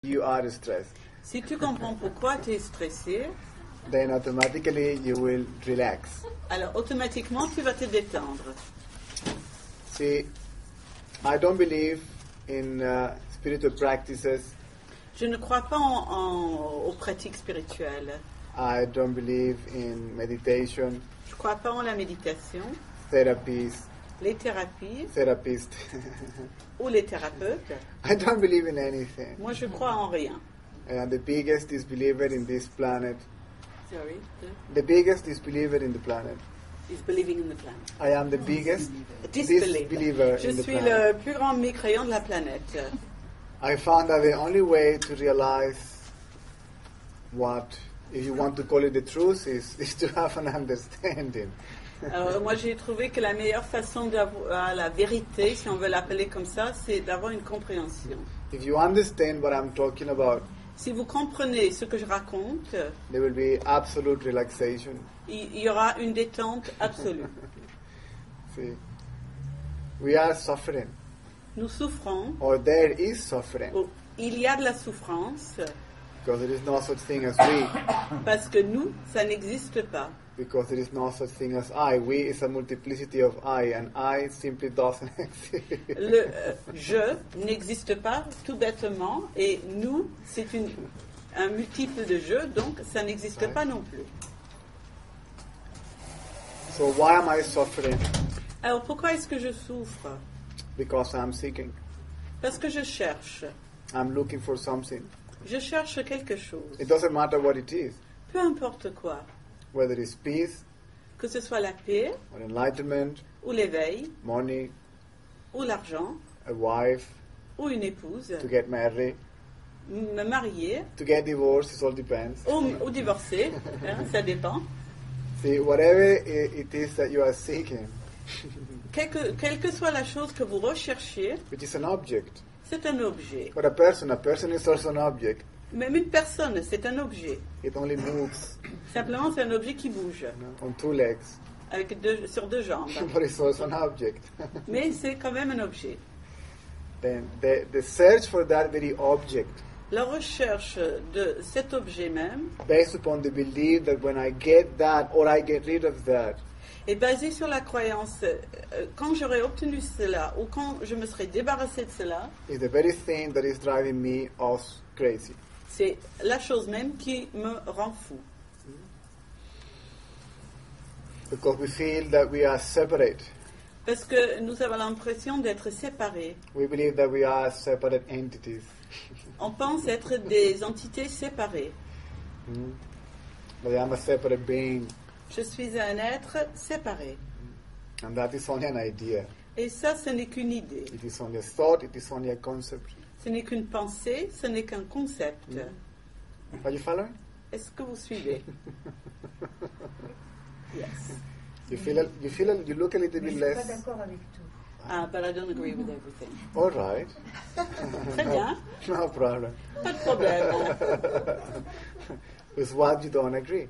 you are stressed. Si tu comprends pourquoi tu es stressé, Then automatically you will relax. alors automatiquement tu vas te détendre. See, I don't believe in spiritual practices. Je ne crois pas aux pratiques spirituelles. I don't believe in meditation, Je ne crois pas en la méditation, therapies, les thérapies therapists. ou les thérapeutes. I don't believe in anything. Moi, je crois en rien. I am the biggest disbeliever in this planet. Sorry, The biggest disbeliever in the planet. is believing in the planet. I am the biggest Disbeliever. disbeliever Je in the suis planet. le plus grand mécréant de la planète. I found that the only way to realize what, if you want to call it the truth, is to have an understanding. Alors, moi, j'ai trouvé que la meilleure façon d'avoir la vérité, si on veut l'appeler comme ça, c'est d'avoir une compréhension. If you understand what I'm talking about, Si vous comprenez ce que je raconte, there will be absolute relaxation. il y aura une détente absolue. See, we are suffering, Nous souffrons, or there is suffering, il y a de la souffrance, because there is no such thing as we, parce que nous, ça n'existe pas. because there is no such thing as I. We is a multiplicity of I, and I simply doesn't exist. Le je n'existe pas tout bêtement, et nous, c'est un multiple de je, donc ça n'existe pas non plus. So why am I suffering? Alors pourquoi est-ce que je souffre? Because I'm seeking. Parce que je cherche. I'm looking for something. Je cherche quelque chose. It doesn't matter what it is, Peu importe quoi. whether it's peace, Que ce soit la paix, or enlightenment, ou l'éveil, money, ou l'argent, a wife, ou une épouse, to get married, me marier, to get divorced, it all depends. ou divorcer, hein, ça dépend. See, whatever it is that you are seeking, Quelle que soit la chose que vous recherchiez, which is an object, c'est un objet. but a person is also an object. Même une personne, c'est un objet. It only moves, Simplement, c'est un objet qui bouge, on two legs, avec sur deux jambes. but it's also an object. Mais c'est quand même un objet. Then the search for that very object, La recherche de cet objet même based upon the belief that when I get that or I get rid of that, est basée sur la croyance, quand j'aurai obtenu cela, ou quand je me serai débarrassé de cela, is the very thing that is driving me us crazy. c'est la chose même qui me rend fou. Because we feel that we are separate. Parce que nous avons l'impression d'être séparés. We believe that we are separate entities. On pense être des entités séparées. That I am a separate being. Je suis un être séparé. And that is only an idea. Et ça, ce n'est qu'une idée. It is only a thought, it is only a concept. Ce n'est qu'une pensée, ce n'est qu'un concept. Are you following? Est-ce que vous suivez? Yes. You look a little Mais bit je suis pas less. d'accord avec tout. Ah, but I don't agree with everything. All right. Très bien, No problem. pas de problème. With what you don't agree.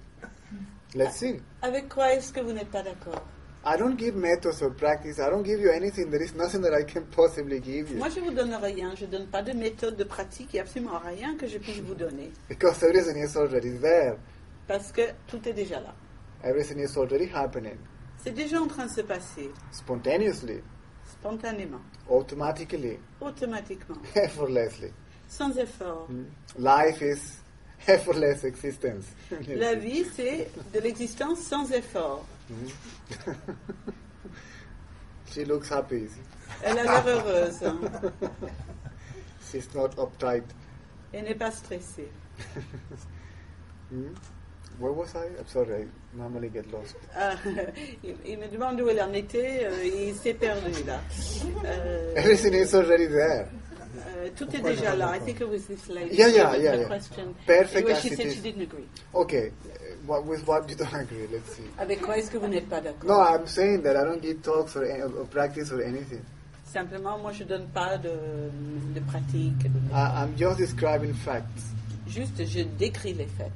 Let's see. Avec quoi est-ce que vous n'êtes pas d'accord? I don't give methods or practice. I don't give you anything. There is nothing that I can possibly give you. Moi, je ne vous donne rien. Je ne donne pas de méthode, de pratique. Il n'y a absolument rien que je puisse vous donner. Because everything is already there. Parce que tout est déjà là. Everything is already happening. C'est déjà en train de se passer, Spontaneously, spontanément, automatically, automatiquement, effortlessly. sans effort. Life is effortless existence. La vie, c'est de l'existence sans effort. She looks happy. Elle a l'air heureuse. Hein. She's not uptight. Elle n'est pas stressée. Where was I? I'm sorry, I normally get lost. Ah, il me demande où elle en était. Il s'est perdu là. Everything is already there. Tout est déjà là. I think it was this lady. Yeah. Question. Perfect Where as she it said is. she didn't agree. Okay, with what you don't agree, let's see. Avec quoi est-ce que vous n'êtes pas d'accord? No, I'm saying that I don't give talks or practice or anything. Simplement, moi, je donne pas de pratique. I'm just describing facts. Juste, je décris les faits.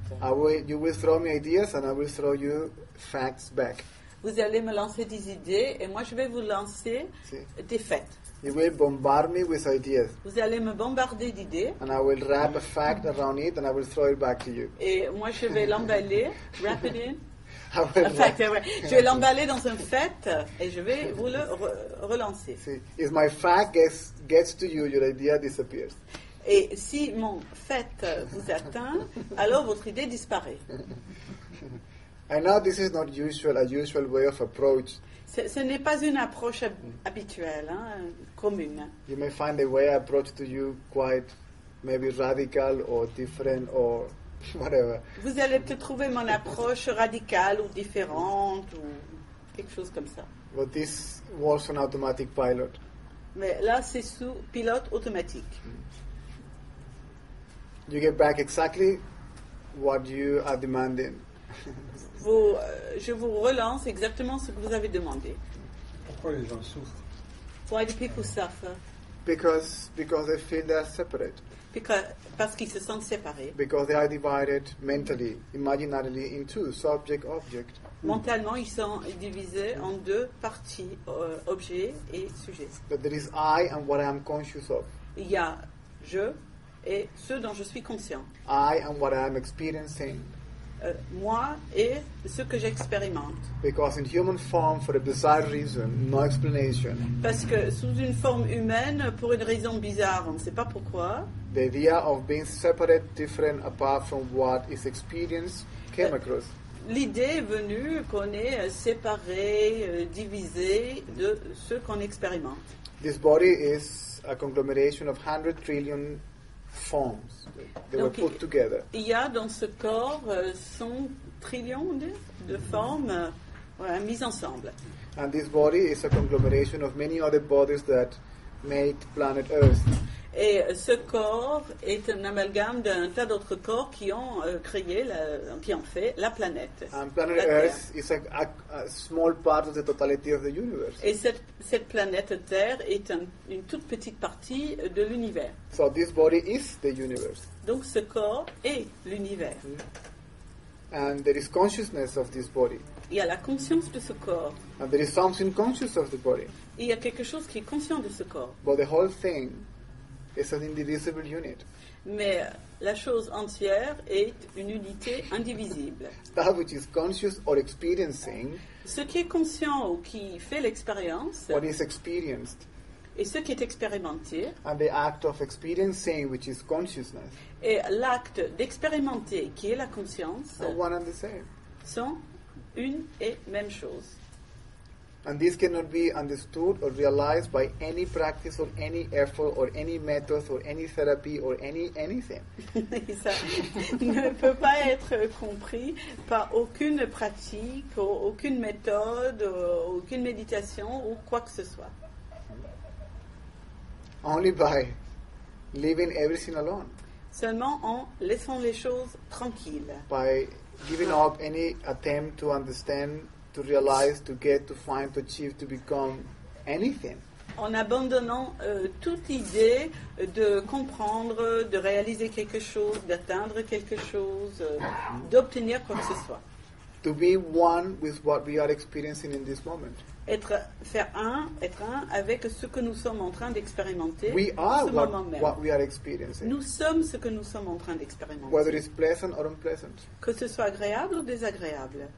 You will throw me ideas and I will throw you facts back. Vous allez me lancer des idées et moi, je vais vous lancer See? des faits. You will bombard me with ideas, Vous allez me bombarder d'idées. and I will wrap a fact around it, and I will throw it back to you. Et moi, je vais l'emballer, wrap it in. I will Un fact, ouais. Je vais l'emballer dans un fait et je vais vous le relancer. See, if my fact gets to you, your idea disappears. Et si mon fait vous atteint, alors votre idée disparaît. I know this is not a usual way of approach. Ce n'est pas une approche habituelle, hein, commune. You may find the way I approach to you quite maybe radical or different or whatever. Vous allez peut-être trouver mon approche radicale ou différente ou quelque chose comme ça. But this works on automatic pilot. Mais là, c'est sous pilote automatique. You get back exactly what you are demanding. Je vous relance exactement ce que vous avez demandé. Pourquoi les gens souffrent? Why do people suffer? Because they feel they are separate. Parce qu'ils se sentent séparés. Because they are divided mentally, imaginarily in two, subject, object. Mentalement, ils sont divisés en deux parties, objet et sujet. That there is I and what I am conscious of. Il y a je et ce dont je suis conscient. I and what I am experiencing. Moi et ce que j'expérimente. Because in human form, for a bizarre reason, no explanation, Parce que sous une forme humaine, pour une raison bizarre, on ne sait pas pourquoi, the idea of being separate, different, apart from what is experienced came across. l'idée est venue qu'on est séparé, divisé de ce qu'on expérimente. This body is a conglomeration of 100 trillion forms. They were Donc, put together. Il y a dans ce corps 100 trillions de formes mises ensemble. And this body is a conglomeration of many other bodies that made planet Earth. Et ce corps est un amalgame d'un tas d'autres corps qui ont qui ont fait la planète. And planet la Terre. Earth is a small part of the totality of the universe. Et cette planète Terre est une toute petite partie de l'univers. So this body is the universe. Donc ce corps est l'univers. And there is consciousness of this body. Il y a la conscience de ce corps. And there is something conscious of the body. Et il y a quelque chose qui est conscient de ce corps. But the whole thing is an indivisible unit. Mais la chose entière est une unité indivisible. That which is conscious or experiencing, Ce qui est conscient ou qui fait l'expérience what is experienced, et ce qui est expérimenté and the act of experiencing, which is consciousness, et l'acte d'expérimenter qui est la conscience are one and the same. sont une et même chose. And this cannot be understood or realized by any practice or any effort or any method or any therapy or anything. Et ça ne peut pas être compris par aucune pratique, aucune méthode, aucune méditation ou quoi que ce soit. Only by leaving everything alone, Seulement en laissant les choses tranquilles, by giving up any attempt to understand, to realize, to get, to find, to achieve, to become anything. en abandonnant toute idée de comprendre, de réaliser quelque chose, d'atteindre quelque chose, d'obtenir quoi que ce soit. To be one with what we are experiencing in this moment. Être un avec ce que nous sommes en train d'expérimenter We en are ce moment même. what we are experiencing, Nous sommes ce que nous sommes en train d'expérimenter. whether it's pleasant or unpleasant. Que ce soit agréable ou désagréable.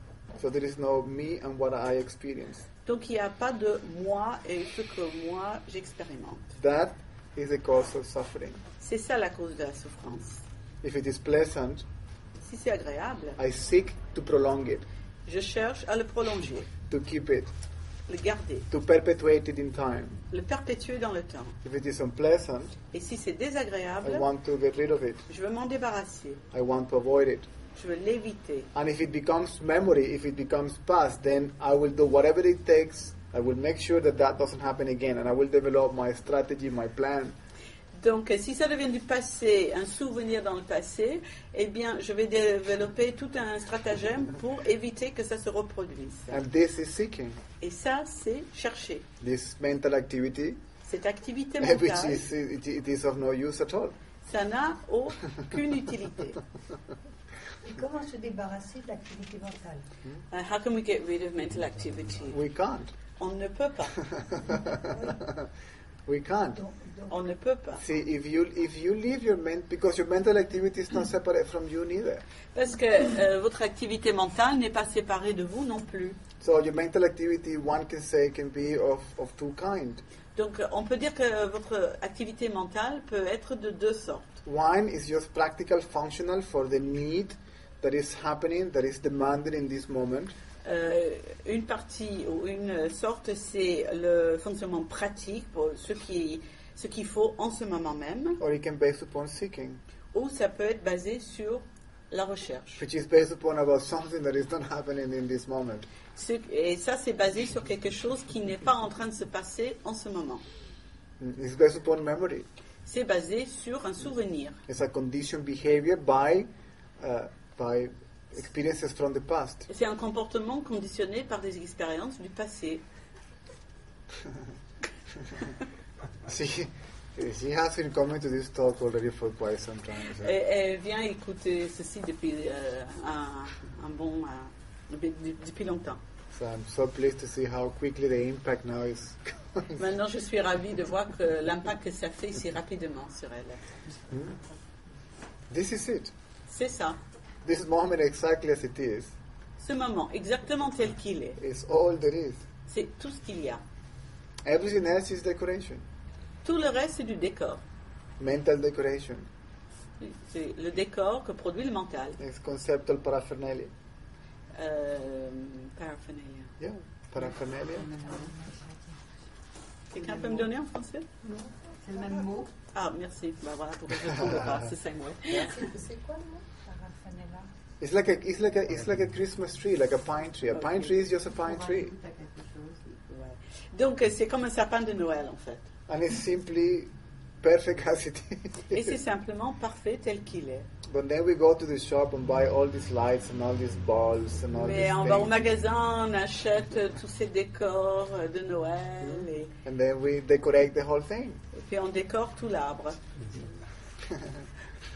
So there is no me and what I experience. Donc il n'y a pas de moi et ce que moi j'expérimente. That is the cause of suffering. C'est ça la cause de la souffrance. If it is pleasant, Si c'est agréable, I seek to prolong it, je cherche à le prolonger, to keep it, le garder, to perpetuate it in time. le perpétuer dans le temps. If it is unpleasant, Et si c'est I désagréable, want to get rid of it. je veux m'en débarrasser, I want to avoid it. je veux l'éviter. And if it becomes memory, if it becomes past, then I will do whatever it takes. I will make sure that that doesn't happen again, and I will develop my strategy, my plan. Donc, si ça devient du passé, un souvenir dans le passé, eh bien, je vais développer tout un stratagème pour éviter que ça se reproduise. And this is seeking. Et ça, c'est chercher. This mental activity, Cette activité which mentale, it is of no use at all. ça n'a aucune utilité. Et comment se débarrasser de l'activité mentale? How can we get rid of mental activity? We can't. On ne peut pas. We can't. On ne peut pas. See, if you leave your because your mental activity is not separate from you neither. Parce que votre activité mentale n'est pas séparée de vous non plus. So your mental activity, one can say, can be of two kinds. Donc on peut dire que votre activité mentale peut être de deux sortes. One is just practical, functional for the need that is happening, that is demanded in this moment. Une partie ou une sorte, c'est le fonctionnement pratique pour ce qu'il faut en ce moment même. Or it can be based upon seeking, Ou ça peut être basé sur la recherche. which is based upon about something that is not happening in this moment. Et ça, c'est basé sur quelque chose qui n'est pas en train de se passer en ce moment. It's based upon memory. C'est basé sur un souvenir. It's a conditioned behavior by experiences from the past. C'est un comportement conditionné par des expériences du passé. She has been coming to this talk already for quite some time. So. Elle vient écouter ceci depuis depuis longtemps. So I'm so pleased to see how quickly the impact now is going. Maintenant, je suis ravie de voir que l'impact que ça fait si rapidement sur elle. This is it. C'est ça. This moment exactly as it is Ce moment, exactement tel qu'il est, is all there is. c'est tout ce qu'il y a. Everything else is decoration. Tout le reste, c'est du décor. Mental decoration. C'est le décor que produit le mental. It's conceptual paraphernalia. Paraphernalia. Yeah, paraphernalia. Quelqu'un peut me donner en français? Non, c'est le même mot. Ah, merci. Bah voilà, pour que je ne trouve pas, c'est 5 mots. C'est quoi le mot? Paraphernalia. It's like a Christmas tree, like a pine tree. A pine tree is just a pine tree. Ouais. Donc, c'est comme un sapin de Noël, en fait. And it's simply perfect as it Et c'est is. simplement parfait tel qu'il est. But then we go to the shop and buy all these lights and all these balls and all Mais these on va au things. magasin, on achète tous ces décors de Noël et And then we decorate the whole thing. puis on décore tout l'arbre.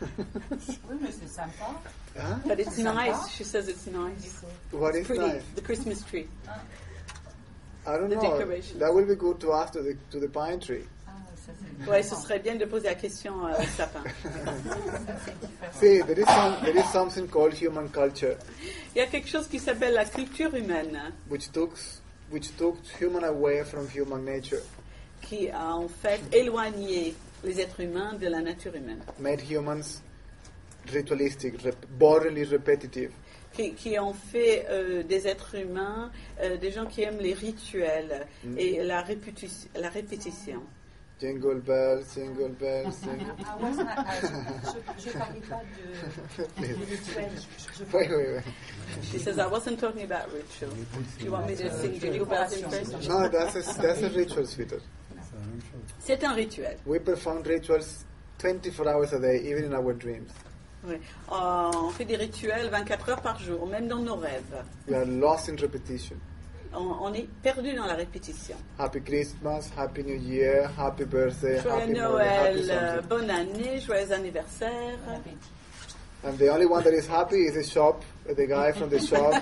Oui, mais c'est sympa. Huh? But it's nice. She says it's nice. What is Pretty. nice? The Christmas tree. I don't The know. decoration. That will be good to ask to the pine tree. Ah, ça c'est Ouais, ce serait bien de poser la question au sapin. See, there is something called human culture, Il y a quelque chose qui s'appelle la culture humaine, which took human away from human nature, qui a en fait éloigné les êtres humains de la nature humaine, made humans ritualistic, boringly repetitive. qui ont fait des êtres humains des gens qui aiment les rituels et la répétition. Jingle bells, jingle bells, jingle. Ah ouais, je parlais pas de rituel. Wait. She says, I wasn't talking about ritual. Do you want me to sing Jingle Bells in first? No, that's a ritual, sweetheart. C'est la même chose. C'est un rituel. We perform rituals 24 hours a day, even in our dreams. Oui. On fait des rituels 24 heures par jour, même dans nos rêves. We are lost in repetition. On est perdu dans la répétition. Happy Christmas, Happy New Year, Happy Birthday, Joyeux Happy Noël, Happy Noël, something. bonne année, joyeux anniversaire. And the only one that is happy is the shop, the guy from the shop,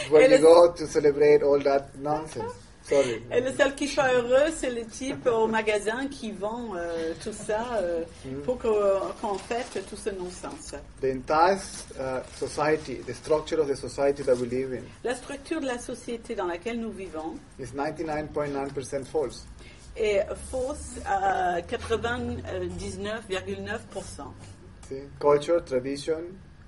where And you it's- go to celebrate all that nonsense. Sorry. Et le seul qui soit heureux, c'est le type au magasin qui vend tout ça pour qu'on fête tout ce non-sens. The entire society, the structure of the society that we live in, La structure de la société dans laquelle nous vivons is 99.9% false. est fausse à 99,9%. See? Culture, tradition,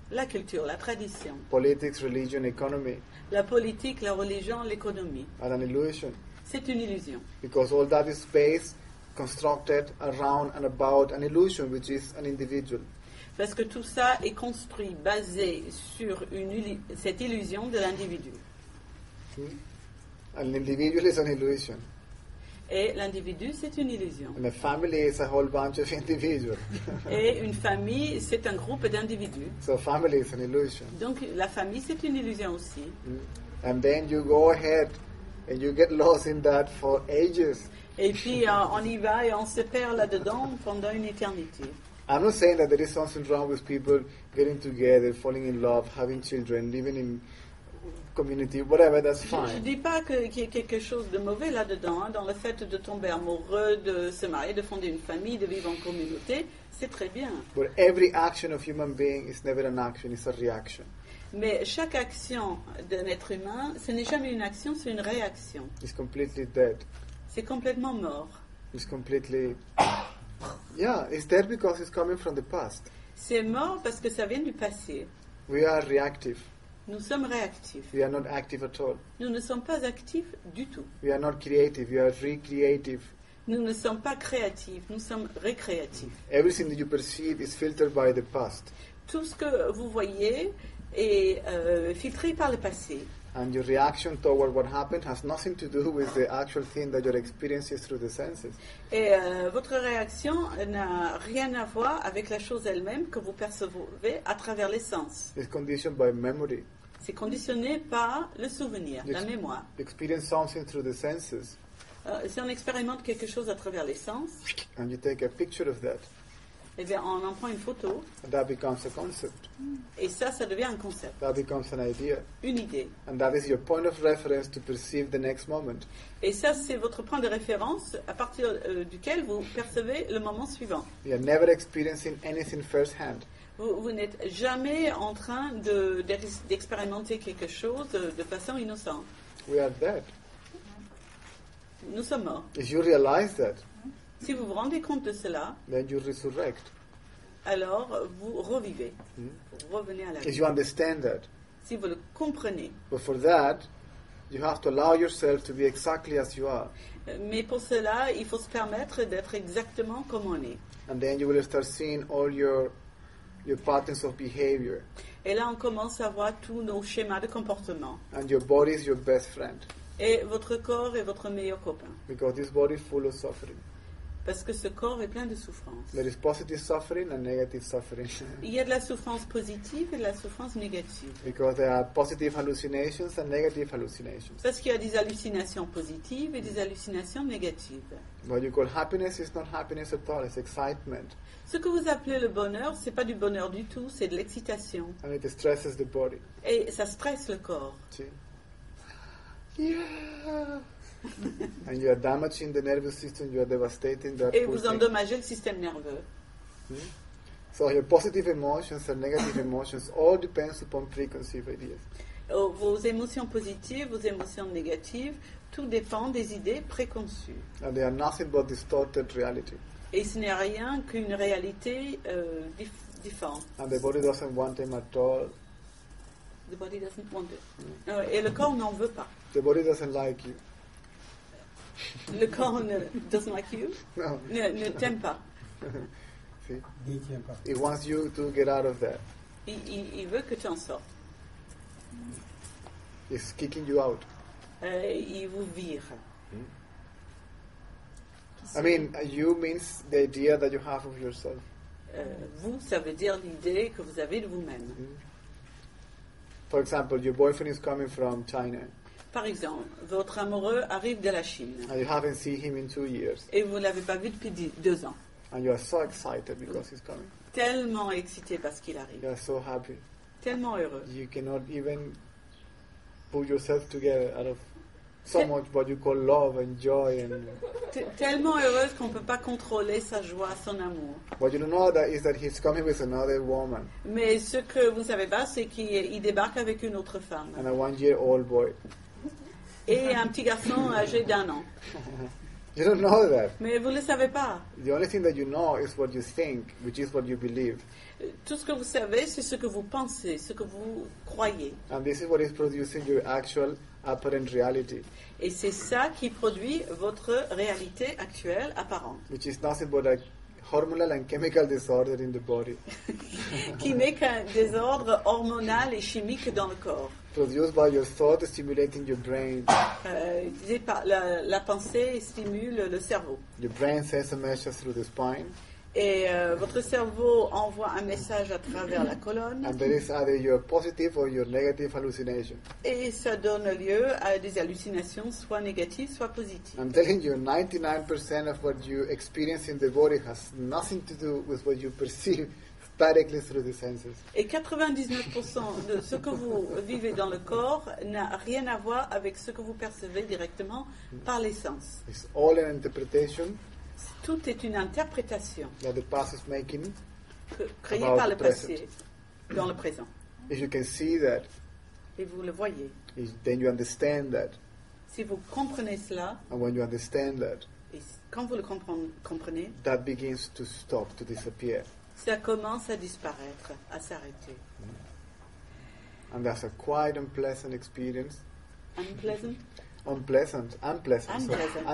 La culture, la tradition, politics, religion, economy la politique, la religion, l'économie, are an illusion. c'est une illusion. Because all that is based, constructed around and about an illusion, which is an individual. Parce que tout ça est construit, basé sur cette illusion de l'individu. An individual is an illusion. Et l'individu, c'est une illusion. And a family is a whole bunch of individuals. Et une famille, c'est un groupe d'individus. So family is an illusion. Donc la famille, c'est une illusion aussi. And then you go ahead and you get lost in that for ages. Et puis on y va et on se perd là-dedans pendant une éternité. I'm not saying that there is something wrong with people getting together, falling in love, having children, living in community, whatever, that's Je ne fine. dis pas qu'il y ait quelque chose de mauvais là-dedans, hein, dans le fait de tomber amoureux, de se marier, de fonder une famille, de vivre en communauté, c'est très bien. But every action of human being is never an action, it's a reaction. Mais chaque action d'un être humain, ce n'est jamais une action, c'est une réaction. It's completely dead. C'est complètement mort. It's completely... Yeah, it's dead because it's coming from the past. C'est mort parce que ça vient du passé. We are reactive. Nous sommes réactifs. We are not active at all. Nous ne sommes pas actifs du tout. We are not creative, we are recreative. Nous ne sommes pas créatifs, nous sommes récréatifs. Everything that you perceive is filtered by the past. Tout ce que vous voyez est filtré par le passé. And your reaction toward what happened has nothing to do with the actual thing that you're experiencing through the senses. Et votre réaction n'a rien à voir avec la chose elle-même que vous percevez à travers les sens. It's conditioned by memory. C'est conditionné par le souvenir, la mémoire. You experience something through the senses, Si on expérimente quelque chose à travers les sens, and you take a picture of that, eh bien, on en prend une photo, and that becomes a concept. et ça devient un concept, That becomes an idea. une idée. And that is your point of reference to perceive the next moment. Et ça, c'est votre point de référence à partir duquel vous percevez le moment suivant. You are never experiencing anything firsthand. Vous n'êtes jamais en train d'expérimenter quelque chose de façon innocente. We are dead. Nous sommes morts. If you realize that, Si vous vous rendez compte de cela, then you resurrect. alors vous revivez. Vous revenez à la If vie. you understand that. Si vous le comprenez. But for that, you have to allow yourself to be exactly as you are. Mais pour cela, il faut se permettre d'être exactement comme on est. And then you will start seeing all your patterns of behavior. Et là, on commence à voir tous nos schémas de comportement. And your body is your best friend. Et votre corps est votre meilleur copain. Because this body is full of suffering. Parce que ce corps est plein de souffrance. There is positive suffering and negative suffering. Il y a de la souffrance positive et de la souffrance négative. Because there are positive hallucinations and negative hallucinations. Parce qu'il y a des hallucinations positives et des hallucinations négatives. What you call happiness is not happiness at all, it's excitement. Ce que vous appelez le bonheur, c'est pas du bonheur du tout, c'est de l'excitation. And it stresses the body. Et ça stresse le corps. See? Yeah! And you are damaging the nervous system, you are devastating that Et poor vous thing. endommagez le système nerveux. So your positive emotions and negative emotions all depends upon preconceived ideas. Vos émotions positives, vos émotions négatives, tout dépend des idées préconçues. And they are nothing but distorted reality. Et ce n'est rien qu'une réalité différente. And the body doesn't want them at all. The body doesn't want it. Et le corps n'en veut pas. The body doesn't like you. Le corps ne doesn't like you, No. ne t'aime pas. See? N'y tient pas. It wants you to get out of that. Il veut que tu en sortes. It's kicking you out. Il vous vire. I mean, you means the idea that you have of yourself. Vous, ça veut dire l'idée que vous avez de vous-même. For example, your boyfriend is coming from China, Par exemple, votre amoureux arrive de la Chine and you haven't seen him in 2 years, et vous ne l'avez pas vu depuis 2 ans. and you are so excited because he's coming. Tellement excité parce qu'il You arrive. are so happy. Tellement heureux. You cannot even put yourself together out of so much what you call love and joy, and Tellement heureuse qu'on ne peut pas contrôler sa joie, son amour. what you don't know that is that he's coming with another woman Mais ce que vous ne savez pas, c'est qu'il débarque avec une autre femme. and a 1-year-old boy. Et un petit garçon âgé d'1 an. You don't know that. Mais vous ne le savez pas. The only thing that you know is what you think, which is what you believe. Tout ce que vous savez, c'est ce que vous pensez, ce que vous croyez. And this is what is producing your actual apparent reality, Et c'est ça qui produit votre réalité actuelle apparente. which is nothing but a hormonal and chemical disorder in the body, Qui n'est qu'un désordre hormonal et chimique dans le corps. produced by your thought stimulating your brain. La pensée stimule le cerveau. Your brain sends a message through the spine, Et votre cerveau envoie un message à travers la colonne. and there is either your positive or your negative hallucination. Et ça donne lieu à des hallucinations, soit négatives, soit positives. I'm telling you, 99% of what you experience in the body has nothing to do with what you perceive directly through the senses. Et 99% de ce que vous vivez dans le corps n'a rien à voir avec ce que vous percevez directement par les sens. It's all an interpretation Tout est une interprétation that the past is making. créée About par le the present. passé dans le présent. If you can see that, Et vous le voyez. then you understand that. Si vous comprenez cela, And when you understand that, et quand vous le comprenez, that begins to stop, to disappear. ça commence à disparaître, à s'arrêter. And that's a quite unpleasant experience. Unpleasant? Unpleasant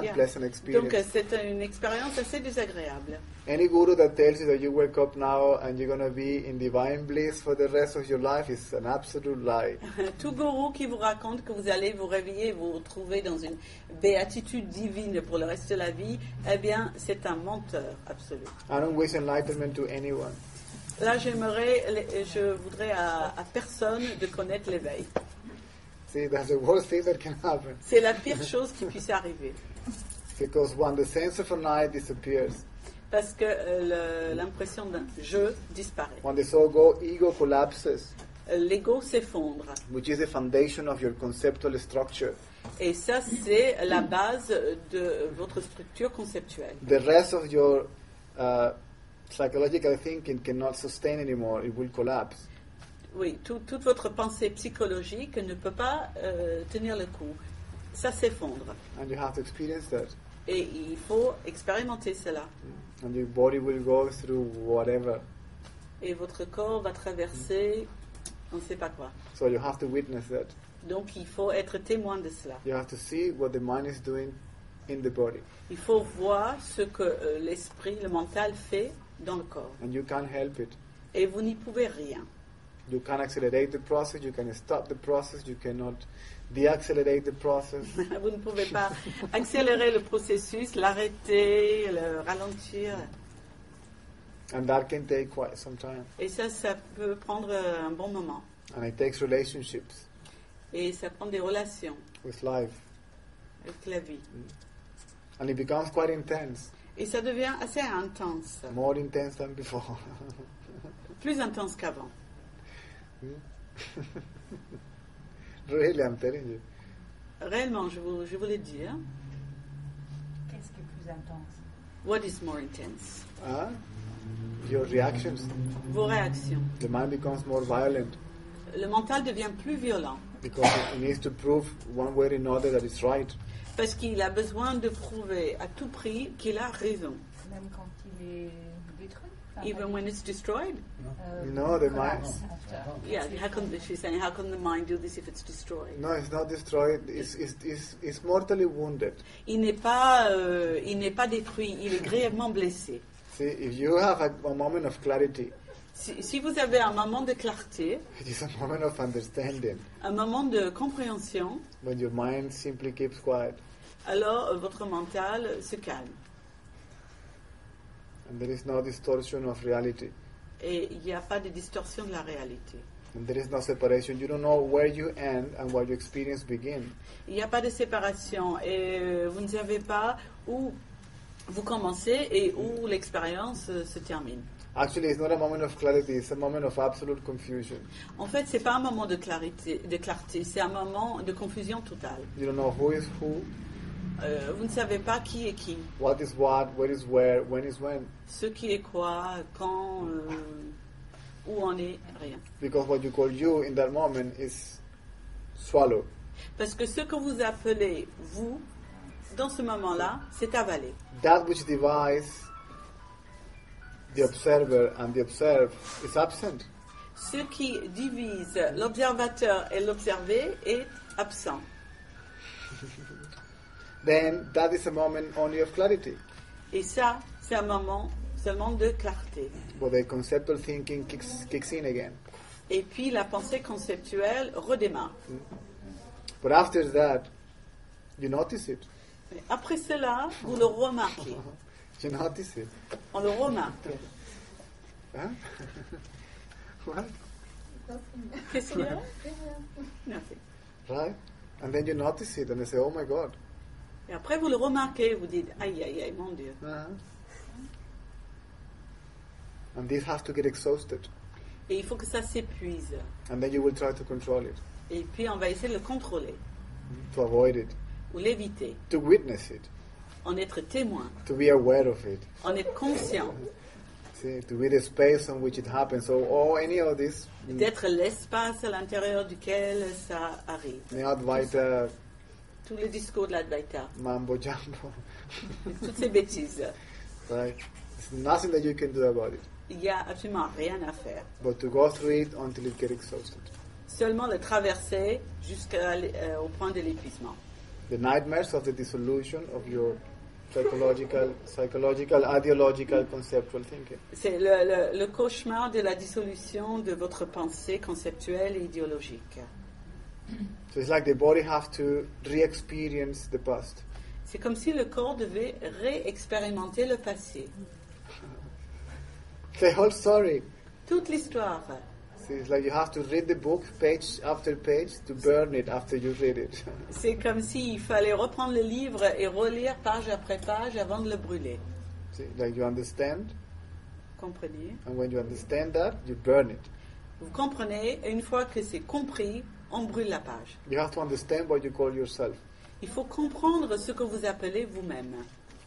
Yeah. experience. Donc c'est une expérience assez désagréable. Any guru that tells you that you wake up now and you're going to be in divine bliss for the rest of your life is an absolute lie. Tout gourou qui vous raconte que vous allez vous réveiller et vous retrouver dans une béatitude divine pour le reste de la vie, eh bien, c'est un menteur absolu. I don't wish enlightenment to anyone. Là, je voudrais à personne de connaître l'éveil. See, that's the worst thing that can happen. C'est la pire chose qui puisse arriver. Because when the sense of an I disappears, Parce que l'impression d'un je disparaît. when the so-called ego collapses, L'ego s'effondre. which is the foundation of your conceptual structure, Et ça, c'est la base de votre structure conceptuelle. the rest of your psychological thinking cannot sustain anymore. It will collapse. Oui, toute votre pensée psychologique ne peut pas tenir le coup. Ça s'effondre. And you have to experience that. Et il faut expérimenter cela. And your body will go through whatever. Et votre corps va traverser on ne sait pas quoi. So you have to witness that. Donc il faut être témoin de cela. You have to see what the mind is doing in the body. Il faut voir ce que l'esprit, le mental fait dans le corps. And you can't help it. Et vous n'y pouvez rien. You can't accelerate the process, you can stop the process, you cannot deaccelerate the process. Vous ne pouvez pas accélérer le processus, l'arrêter, le ralentir. And that can take quite some time. Et ça peut prendre un bon moment. And it takes relationships Et ça prend des relations with life. avec la vie. And it becomes quite intense. Et ça devient assez intense. More intense than before. Plus intense qu'avant. Really, I'm telling you. Réellement, je vous le dis. Hein. Qu'est-ce qui est plus intense? What is more intense? Your reactions. Vos réactions. The mind becomes more violent Le mental devient plus violent. because it needs to prove one way or another that it's right. Parce qu'il a besoin de prouver à tout prix qu'il a raison. Même quand il est détruit? Enfin, Even when it's destroyed? No, the collapse mind- after. Yeah, she's saying, how can the mind do this if it's destroyed? No, it's not destroyed. It's mortally wounded. Il n'est pas détruit, il est grièvement blessé. See, if you have a moment of clarity, Si vous avez un moment de clarté, it is a moment of understanding, un moment de compréhension, when your mind simply keeps quiet alors votre mental se calme. and there is no distortion of reality Et il n'y a pas de distorsion de la réalité. and there is no separation. You don't know where you end and where your experience begins. Il n'y a pas de séparation et vous ne savez pas où vous commencez et où l'expérience se termine. Actually, it's not a moment of clarity, it's a moment of absolute confusion. En fait, c'est pas un moment de clarté, c'est un moment de confusion totale. You don't know who is who, Vous ne savez pas qui est qui, what is what, where is where, when is when. ce qui est quoi, quand, où on est, rien. Because what you call you in that moment is swallowed. Parce que ce que vous appelez vous, dans ce moment-là, c'est avalé. That which divides the observer and the observed is absent. Ce qui divise l'observateur et l'observé est absent. Then that is a moment only of clarity, Et ça, c'est un moment seulement de clarté. where the conceptual thinking kicks in again. Et puis la pensée conceptuelle redémarre. But after that, you notice it. Mais après cela, vous le remarquez. You notice it. On le remarque. Huh? What? Qu'est-ce qu'il y a? Nothing. Right? And then you notice it and you say, oh my God. Et après, vous le remarquez, vous dites, aïe, aïe, aïe, mon Dieu. Uh-huh. And this has to get exhausted. Et il faut que ça s'épuise. And then you will try to control it, Et puis on va essayer de le contrôler to avoid it, ou l'éviter, to witness it, en être témoin, to be aware of it. en être conscient, See, to be the space on which it happens. So, any of this, d'être l'espace à l'intérieur duquel ça arrive. Advaita, Tout le discours de l'Advaita, mambo jumbo, toutes ces bêtises. right? There's nothing that you can do about it, Il n'y a absolument rien à faire. but to go through it until it gets exhausted. Seulement le traverser jusqu'au point de l'épuisement. The nightmares of the dissolution of your psychological, ideological, conceptual thinking. C'est le cauchemar de la dissolution de votre pensée conceptuelle et idéologique. So it's like the body has to re-experience the past. C'est comme si le corps devait réexpérimenter le passé. The whole story. Toute l'histoire. See, it's like you have to read the book page after page to burn it after you read it. C'est comme s'il fallait reprendre le livre et relire page après page avant de le brûler. See, like you understand, Comprenez? and when you understand that, you burn it. Vous comprenez, et une fois que c'est compris, on brûle la page. You have to understand what you call yourself, Il faut comprendre ce que vous appelez vous-même,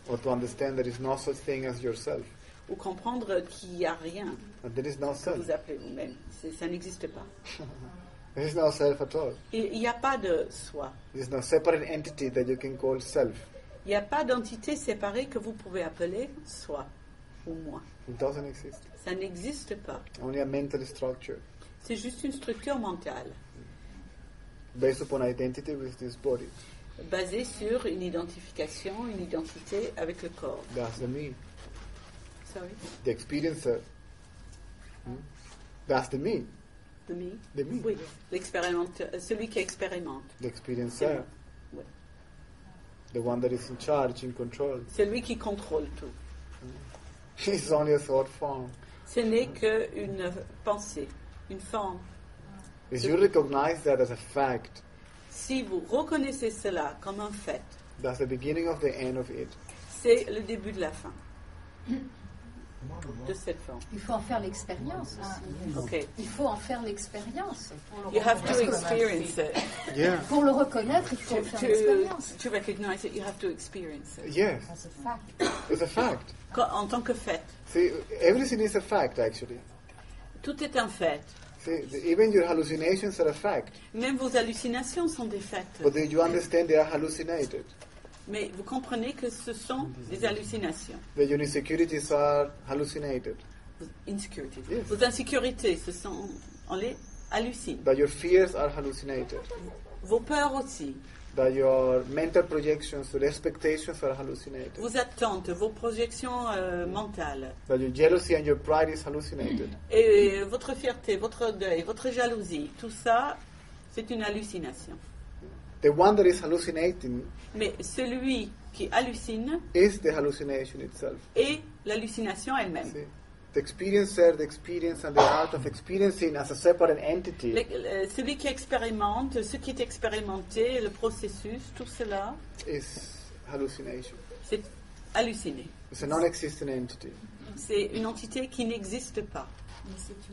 or to understand there is no such thing as yourself, ou comprendre qu'il n'y a rien and there is no que self. vous appelez vous-même. Ça n'existe pas. There is no self at all. Il n'y a pas de soi. There is no separate entity that you can call self. Il n'y a pas d'entité séparée que vous pouvez appeler soi ou moi. It doesn't exist. Ça n'existe pas. Only a mental structure C'est juste une structure mentale based upon identity with this body. basée sur une identification, une identité avec le corps. That's the me, Sorry, the experiencer. That's the me, the me. the me, Oui, l'expérimenteur, celui qui expérimente. the experiencer, Oui. the one that is in charge, in control. Celui qui contrôle tout. It's only a thought form. Ce n'est qu'une pensée, une forme. If you recognize that as a fact, Si vous reconnaissez cela comme un fait, that's the beginning of the end of it. c'est le début de la fin de cette forme. Il faut en faire l'expérience aussi. Ok. Il faut en faire l'expérience. You have to experience it. Yeah. Pour le reconnaître, il faut en faire l'expérience. To recognize it, you have to experience it. Yes, C'est fact. it's a fact. En tant que fait. See, everything is a fact actually. Tout est un fait. See, even your hallucinations are a fact. Même vos hallucinations sont des faits. But do you understand they are hallucinated? Mais vous comprenez que ce sont des hallucinations. That your insecurities are hallucinated. Vos insecurities. Yes. Vos insécurités, on les hallucine. That your fears are hallucinated. Vos peurs aussi. That your mental projections, your expectations are hallucinated. Vos attentes, vos projections mentales. That your jealousy and your pride is hallucinated. Et votre fierté, votre deuil, votre jalousie, tout ça, c'est une hallucination. The one that is hallucinating Mais celui qui hallucine is the hallucination itself. est l'hallucination elle-même. See? The experiencer, the experience, and the art of experiencing as a separate entity Celui qui expérimente, ce qui est expérimenté, le processus, tout cela, is hallucination. c'est halluciné. It's a non-existent entity. C'est une entité qui n'existe pas.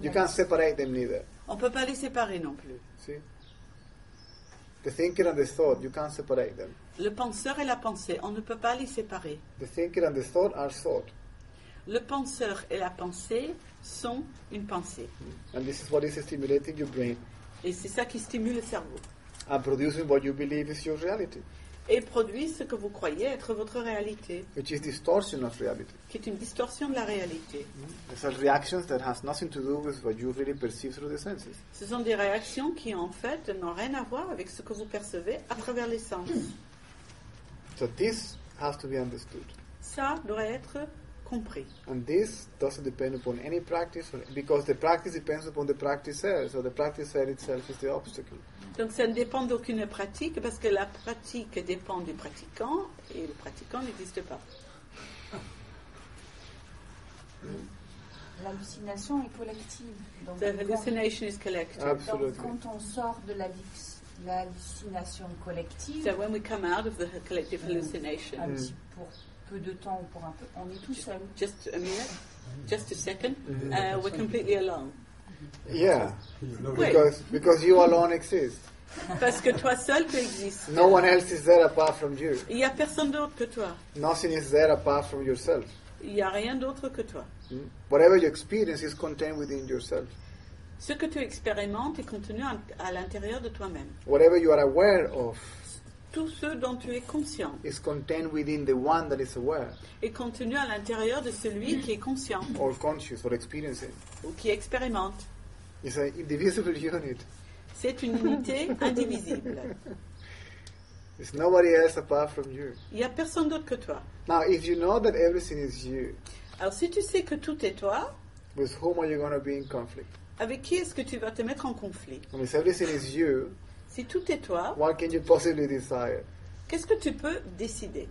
You can't separate them neither. On ne peut pas les séparer non plus. See? The thinker and the thought, you can't separate them. Le penseur et la pensée, on ne peut pas les séparer. The thinker and the thought are thought. Le penseur et la pensée sont une pensée. And this is what is stimulating your brain Et c'est ça qui stimule le cerveau. and producing what you believe is your reality, Et produit ce que vous croyez être votre réalité, which is distortion of reality. qui est une distorsion de la réalité. These are reactions that has nothing to do with what you really perceive through the senses. Ce sont des réactions qui, en fait, n'ont rien à voir avec ce que vous percevez à travers les sens. So this has to be understood. Ça doit être compris. And this doesn't depend upon any practice, because the practice depends upon the practicer. So the practicer itself is the obstacle. Donc ça ne dépend d'aucune pratique, parce que la pratique dépend du pratiquant, et le pratiquant n'existe pas. L'hallucination est collective. Donc, The hallucination is collective. Absolutely. donc, quand on sort de l'hallucination collective, So when we come out of the collective hallucination, un petit pour peu de temps ou pour un peu, on est tout seul. just a minute, Just a second. We're completely alone. Yeah, Wait. because you alone exist. Parce que toi seul tu existes. No one else is there apart from you. Il n'y a personne d'autre que toi. Nothing is there apart from yourself. Il n'y a rien d'autre que toi. Whatever you experience is contained within yourself. Ce que tu expérimentes est contenu à l'intérieur de toi-même. Whatever you are aware of Tout ce dont tu es conscient is contained within the one that is aware est contenu à l'intérieur de celui qui est conscient or conscious or experiencing. ou qui expérimente. It's an indivisible unit. C'est une unité indivisible. There's nobody else apart from you. Il n'y a personne d'autre que toi. Now, if you know that everything is you, Alors si tu sais que tout est toi, with whom are you going to be in conflict? avec qui est-ce que tu vas te mettre en conflit? And if everything is you, Si tout est toi, what can you possibly desire? qu'est-ce que tu peux décider?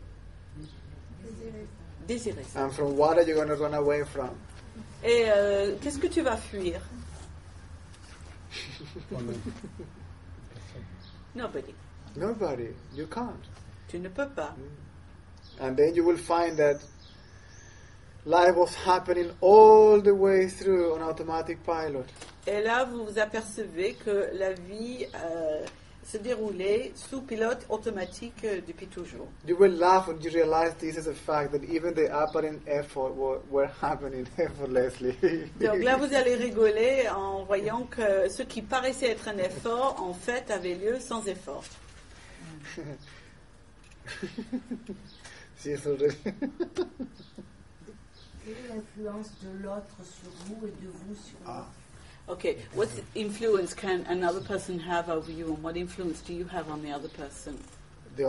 Désirer ça. And from what are you going to run away from? Et qu'est-ce que tu vas fuir? Nobody. Nobody. You can't. Tu ne peux pas. And then you will find that life was happening all the way through on automatic pilot. Et là, vous vous apercevez que la vie se déroulait sous pilote automatique depuis toujours. You will laugh when you realize this is a fact, that even the apparent effort were happening effortlessly. Donc là, vous allez rigoler en voyant que ce qui paraissait être un effort, en fait, avait lieu sans effort. She's already Quelle est l'influence de l'autre sur vous et de vous sur l'autre? Okay, what influence can another person have over you, and what influence do you have on the other person? the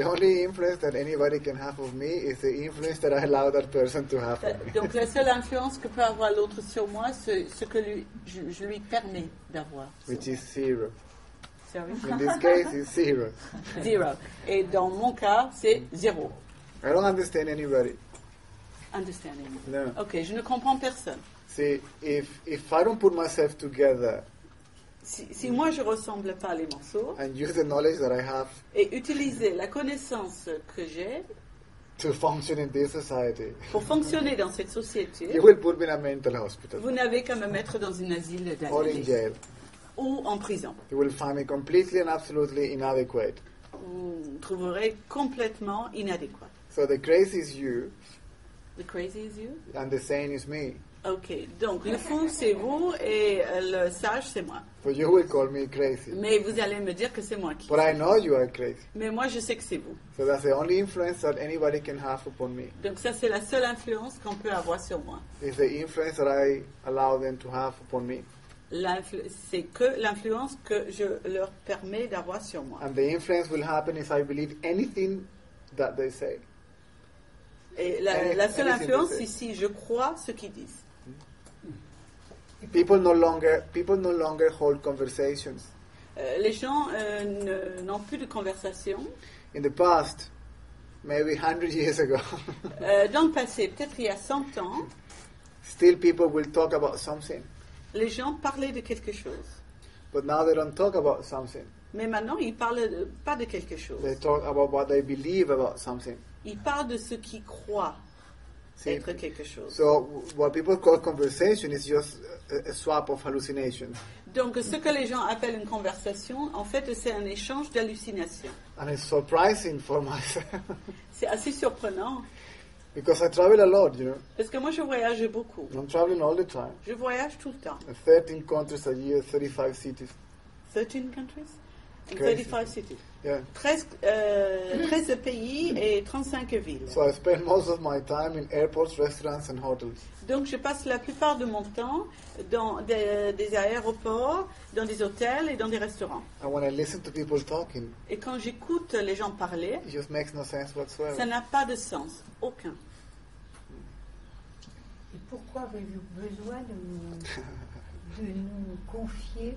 only influence that anybody can have of me is the influence that I allow that person to have on me. Donc la seule influence que peut avoir l'autre sur moi, c'est ce que je lui permets d'avoir. Which is zero. Sorry? In this case, it's zero. Zero. Et dans mon cas, c'est zéro. I don't understand anybody. Understanding. No. Ok, je ne comprends personne. See, if I don't put myself together Si moi je ressemble pas les morceaux and use the knowledge that I have et utiliser la connaissance que j'ai to function in this society, pour fonctionner dans cette société, you will put me in a mental hospital vous n'avez qu'à me mettre dans une asile or in d'années jail. ou en prison. You will find me completely and absolutely inadequate. Vous trouverez complètement inadéquat. So the crazy is you, The crazy is you? and the sane is me. Ok, donc le fou c'est vous et le sage c'est moi. But you will call me crazy. Mais vous allez me dire que c'est moi qui. But I know you are crazy. Mais moi je sais que c'est vous. So that's the only influence that anybody can have upon me. Donc ça c'est la seule influence qu'on peut avoir sur moi. It's the influence that I allow them to have upon me. C'est que l'influence que je leur permets d'avoir sur moi. And the influence will happen if I believe anything that they say. Et la seule Anything influence, they say. c'est si je crois ce qu'ils disent. People no longer hold conversations. Les gens n'ont plus de conversation. In the past, maybe 100 years ago, Dans le passé, peut-être il y a 100 ans, still people will talk about something. les gens parlaient de quelque chose. But now they don't talk about something. Mais maintenant, ils ne parlent pas de quelque chose. They talk about what they believe about something. Ils parlent de ce qu'ils croient See, être quelque chose. so what people call conversation is just a swap of hallucinations. Donc, ce que les gens appellent une conversation, en fait, c'est un échange d'hallucinations. And it's surprising for myself C'est assez surprenant, because I travel a lot, you know. parce que moi, je voyage beaucoup. I'm traveling all the time. Je voyage tout le temps. 13 countries a year, 35 cities. 13 countries? And Crazy. 35 cities. Yeah. 13 pays et 35 villes. So I spend most of my time in airports, restaurants, and hotels. Donc je passe la plupart de mon temps dans des aéroports, dans des hôtels et dans des restaurants. And when I listen to people talking, Et quand j'écoute les gens parler, it just makes no sense whatsoever. ça n'a pas de sens, aucun. Et pourquoi avez-vous besoin de nous confier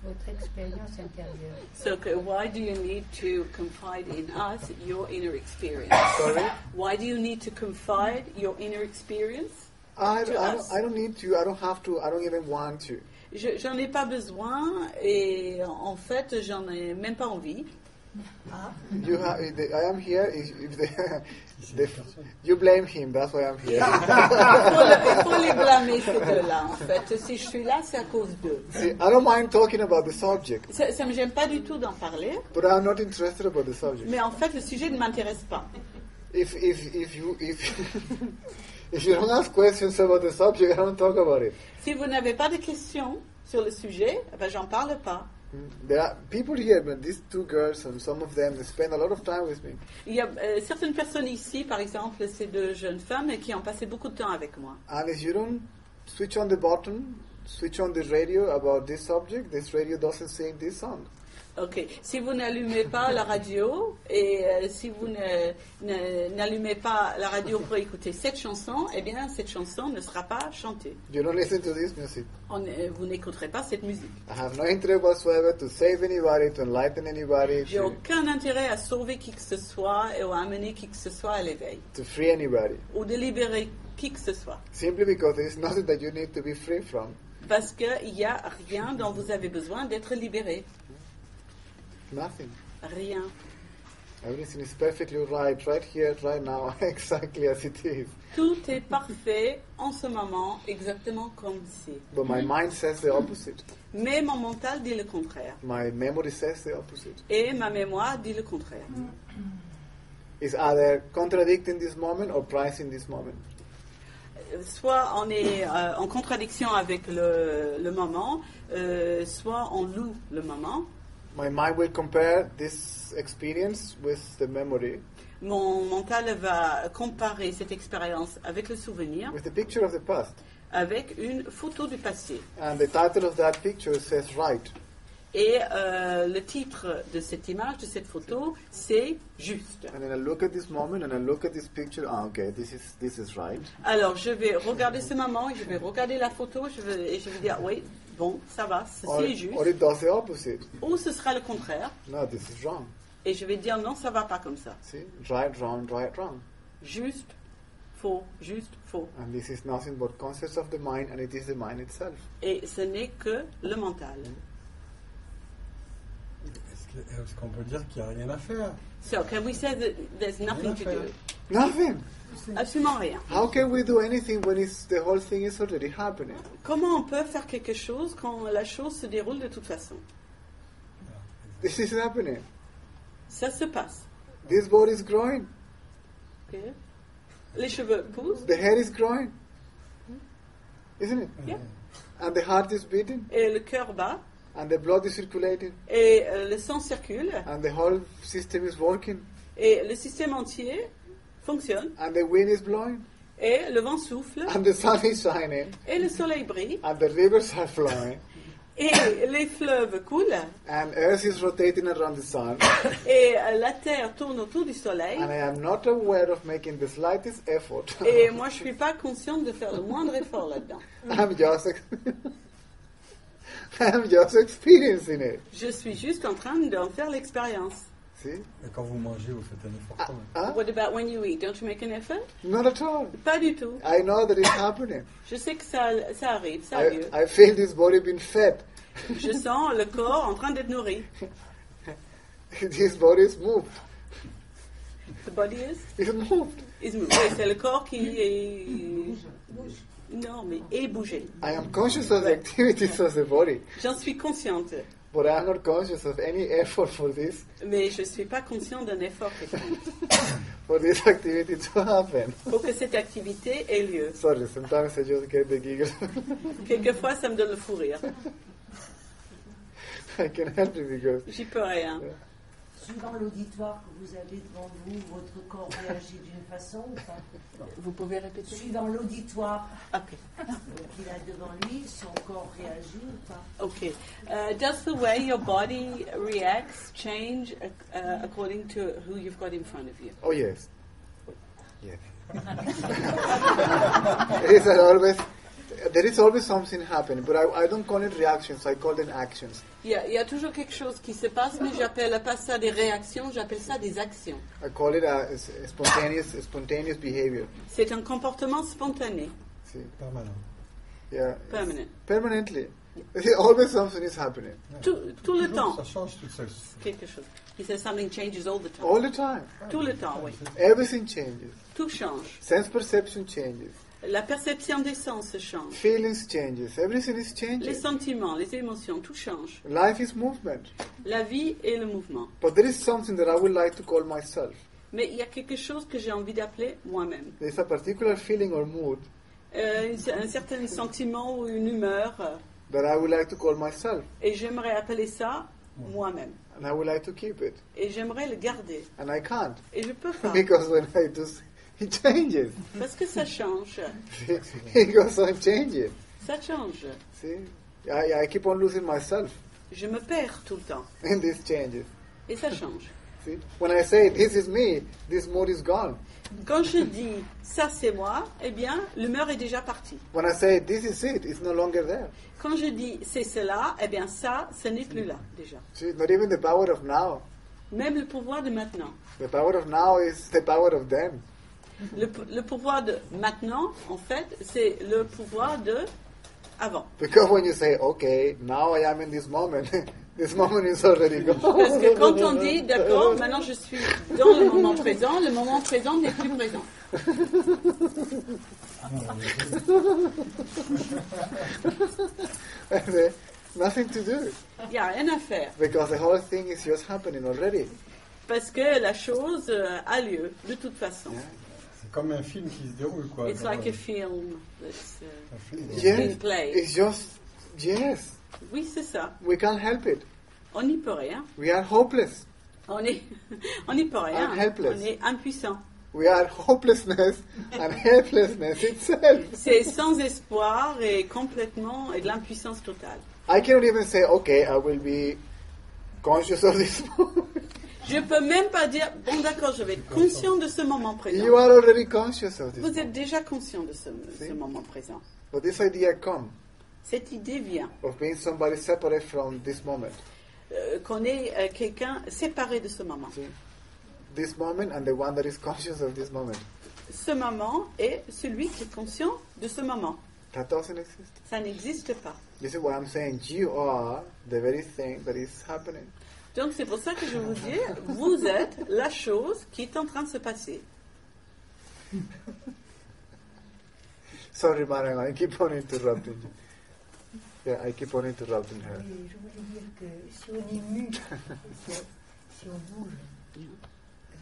votre expérience intérieure? So why do you need to confide in us your inner experience? Sorry? Why do you need to confide your inner experience? I To us. don't need to. I don't have to. I don't even want to. J'en ai pas besoin et en fait j'en ai même pas envie. I am here. You blame him. That's why I'm here. Il faut les blâmer, ces deux-là, en fait. Si je suis là, c'est à cause d'eux. See, I don't mind talking about the subject, Ça ne me gêne pas du tout d'en parler, but I'm not interested about the subject. mais en fait, le sujet ne m'intéresse pas. If you if you don't ask questions about the subject, I don't talk about it. Si vous n'avez pas de questions sur le sujet, eh ben, j'en parle pas. There are people here, but these two girls and some of them, they spend a lot of time with me. Il y a certaines personnes ici, par exemple, ces deux jeunes femmes, qui ont passé beaucoup de temps avec moi. And if you don't switch on the button, switch on the radio about this subject, this radio doesn't sing this song. Ok. Si vous n'allumez pas la radio et si vous n'allumez pas la radio pour écouter cette chanson, eh bien cette chanson ne sera pas chantée. You don't listen to this music. Vous n'écouterez pas cette musique. I have no interest whatsoever to save anybody, to enlighten anybody, J'ai aucun intérêt à sauver qui que ce soit et à amener qui que ce soit à l'éveil to free anybody. ou de libérer qui que ce soit. Simply because there is nothing that you need to be free from. Parce qu'il n'y a rien dont vous avez besoin d'être libéré. Nothing. Rien. Everything is perfectly right here, right now, exactly as it is. Tout est parfait en ce moment, exactement comme c'est. But my mind says the opposite. Mais mon mental dit le contraire. My memory says the opposite. Et ma mémoire dit le contraire. It's either contradicting this moment or pricing this moment. Soit on est en contradiction avec le moment, soit on loue le moment. My mind will compare this experience with the memory, Mon mental va comparer cette expérience avec le souvenir, with the picture of the past. avec une photo du passé. And the title of that picture says right. Et le titre de cette image, de cette photo, c'est juste. And then I look at this moment and I look at this picture. Okay, this is right. Alors je vais regarder ce moment, je vais regarder la photo, et je vais dire oui, bon, ça va, ceci est juste. Or it does the opposite. Ou ce sera le contraire, No, this is wrong. et je vais dire non, ça va pas comme ça. See, right, wrong, right, wrong. Juste, faux, juste, faux. And this is nothing but concepts of the mind, and it is the mind itself. Et ce n'est que le mental. Est-ce qu'on peut dire qu'il n'y a rien à faire? So, can we say that there's nothing to do? Nothing. Absolument rien. How can we do anything when the whole thing is already happening? Comment on peut faire quelque chose quand la chose se déroule de toute façon? This is happening. Ça se passe. This body is growing. Ok? Les cheveux poussent. The hair is growing. Isn't it? Yeah. And the heart is beating. Et le cœur bat. And the blood is circulating. Et le sang circule. And the whole system is working. Et le système entier fonctionne. And the wind is blowing. Et le vent souffle. And the sun is shining. Et le soleil brille. And the rivers are flowing. Et les fleuves coulent. And earth is rotating around the sun. Et la terre tourne autour du soleil. And I am not aware of making the slightest effort. Et moi, je ne suis pas consciente de faire le moindre effort là-dedans. I'm just experiencing it. Je suis juste en train d'en faire l'expérience. See? Et quand vous mangez, vous faites un effort quand même. Huh? What about when you eat? Don't you make an effort? Not at all. Pas du tout. I know that it's happening. Je sais que ça arrive, ça a lieu. I feel this body being fed. Je sens le corps en train d'être nourri. This body is moved. The body is moved. moved. Oui, c'est le corps qui est... Non, mais est bougé. I am conscious of the activities of the body, J'en suis consciente. but I am not conscious of any effort for this Mais je ne suis pas consciente d'un effort quelconque for this activity to happen. pour que cette activité ait lieu. Sorry, sometimes I just get the giggles. Quelquefois, ça me donne le fou rire. I can help it because J'y peux rien. Suivant l'auditoire que vous avez devant vous, votre corps réagit d'une façon ou pas? Vous pouvez répéter? Suivant l'auditoire Ok. qu'il a devant lui, son corps réagit ou pas? Okay. Does the way your body reacts change according to who you've got in front of you? oh yes, yes. There is always something happening, but I don't call it reactions. I call them actions. Il y a toujours quelque chose qui se passe, mais j'appelle pas ça des réactions, j'appelle ça des actions. I call it a spontaneous behavior. C'est un comportement spontané, See, Permanent. yeah, permanent. permanently. Always something is happening. Tout le temps, Ça change tout seul. quelque chose. He says something changes all the time. All the time. Tout le temps, oui. Everything changes. Tout change. Sense perception changes. La perception des sens change. Feelings changes. Everything is Les changing. sentiments, les émotions, tout change. Life is movement. La vie et le mouvement. But there is something that I would like to call myself. Mais il y a quelque chose que j'ai envie d'appeler moi-même. There is a particular feeling or mood Un certain sentiment ou une humeur. that I would like to call myself. Et j'aimerais appeler ça moi-même. And I would like to keep it. Et j'aimerais le garder. And I can't. Et je peux pas. Because when I do, it changes. Parce que ça change. It goes on changing. Ça change. See? I keep on losing myself. Je me perds tout le temps. And this changes. Et ça change. See? When I say, this is me, this mood is gone. Quand je dis ça c'est moi, eh bien l'humeur est déjà partie. When I say, this is it, it's no longer there. Quand je dis c'est cela, eh bien ça, ce n'est plus là déjà. See? Not even the power of now. Même le pouvoir de maintenant. The power of now is the power of then. Le pouvoir de maintenant, en fait, c'est le pouvoir de avant. Because when you say, okay, now I am in this moment, this moment is already gone. Parce que quand on dit d'accord, maintenant je suis dans le moment présent n'est plus présent. Nothing to do. Il n'y a rien à faire. Because the whole thing is just happening already. Parce que la chose a lieu de toute façon. Yeah. C'est comme un film qui se déroule, quoi. It's like a film that's Un film. Yes, being played. it's just, yes, Oui, c'est ça. we can't help it. On n'y peut rien. We are hopeless. On n'y peut rien. I'm helpless. On est impuissant. We are hopelessness and helplessness itself. C'est sans espoir et complètement et de l'impuissance totale. I cannot even say, okay, I will be conscious of this moment. Je peux même pas dire bon d'accord, je vais être conscient de ce moment présent. You are already conscious of this Vous moment. êtes déjà conscient de ce moment présent. But this idea comes Cette idée vient of being somebody separate from this moment. qu'on est quelqu'un séparé de ce moment. See? This moment and the one that is conscious of this moment. Ce moment est celui qui est conscient de ce moment. That doesn't exist. Ça n'existe pas. This is what I'm saying. You are the very thing that is happening. Donc c'est pour ça que je vous dis, vous êtes la chose qui est en train de se passer. Sorry, Marianne, I keep on interrupting you. Yeah, I keep on interrupting her. Oui, je voulais dire que si on est mu, si on bouge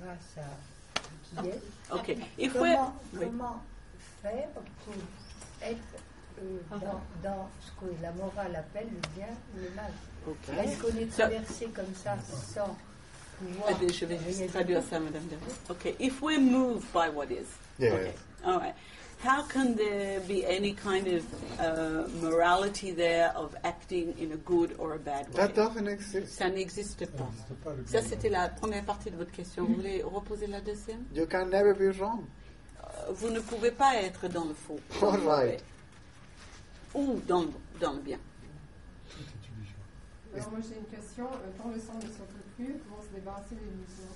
grâce à qui est, Ok. Il faut. comment faire pour être dans ce que la morale appelle le bien ou le mal? Ok. Est-ce qu'on est traversé comme ça sans pouvoir Je vais juste traduire ça, Madame Dervaux. Ok. If we're moved by what is. Yes. Okay. All right. How can there be any kind of morality there of acting in a good or a bad way? That doesn't exist. Ça n'existe Ça pas. n'existe pas, le Ça, bien. c'était la première partie de votre question. Vous voulez reposer la deuxième? You can never be wrong. Vous ne pouvez pas être dans le faux. All right. Ou dans le bien. Tout est illusion. Alors moi j'ai une question, quand le sang ne circule plus, comment se débarrasser de l'illusion?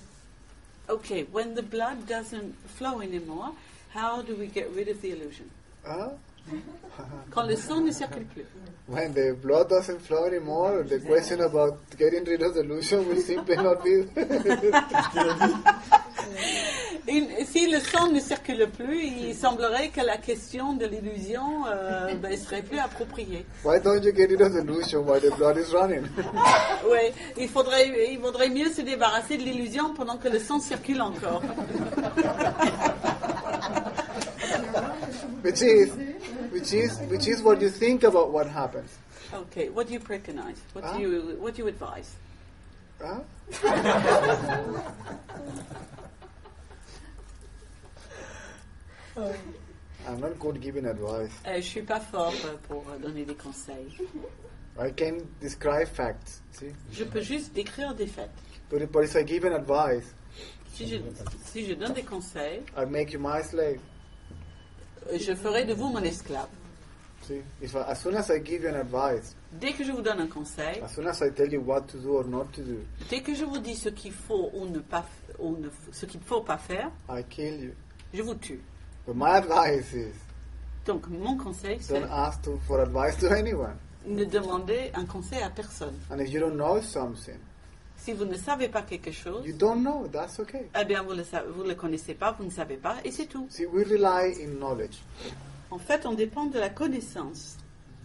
Okay, when the blood doesn't flow anymore, how do we get rid of the illusion? Huh? Quand le sang ne circule plus. When the blood doesn't flow anymore, the question about getting rid of the illusion will simply not be. Si le sang ne circule plus, il semblerait que la question de l'illusion serait plus appropriée. Why don't you get rid of the illusion while the blood is running? Oui, il vaudrait mieux se débarrasser de l'illusion pendant que le sang circule encore. which is what you think about what happens. Okay, what do you preconize? What do you advise? Huh? I'm not good giving advice. Je suis pas fort pour donner des conseils. I can describe facts, see? Je peux juste décrire des faits. But if I give an advice, Si je donne des conseils, I make you my slave. je ferai de vous mon esclave. See? As soon as I give you an advice, Dès que je vous donne un conseil, as soon as I tell you what to do or not to do, dès que je vous dis ce qu'il faut ou ce qu'il ne faut pas faire, I kill you. je vous tue. But my advice is, Donc mon conseil, c'est don't ask for advice to anyone. Ne demandez un conseil à personne. And if you don't know something, Si vous ne savez pas quelque chose, you don't know. That's okay. eh bien, vous ne le connaissez pas, vous ne savez pas, et c'est tout. See, we rely in knowledge. En fait, on dépend de la connaissance.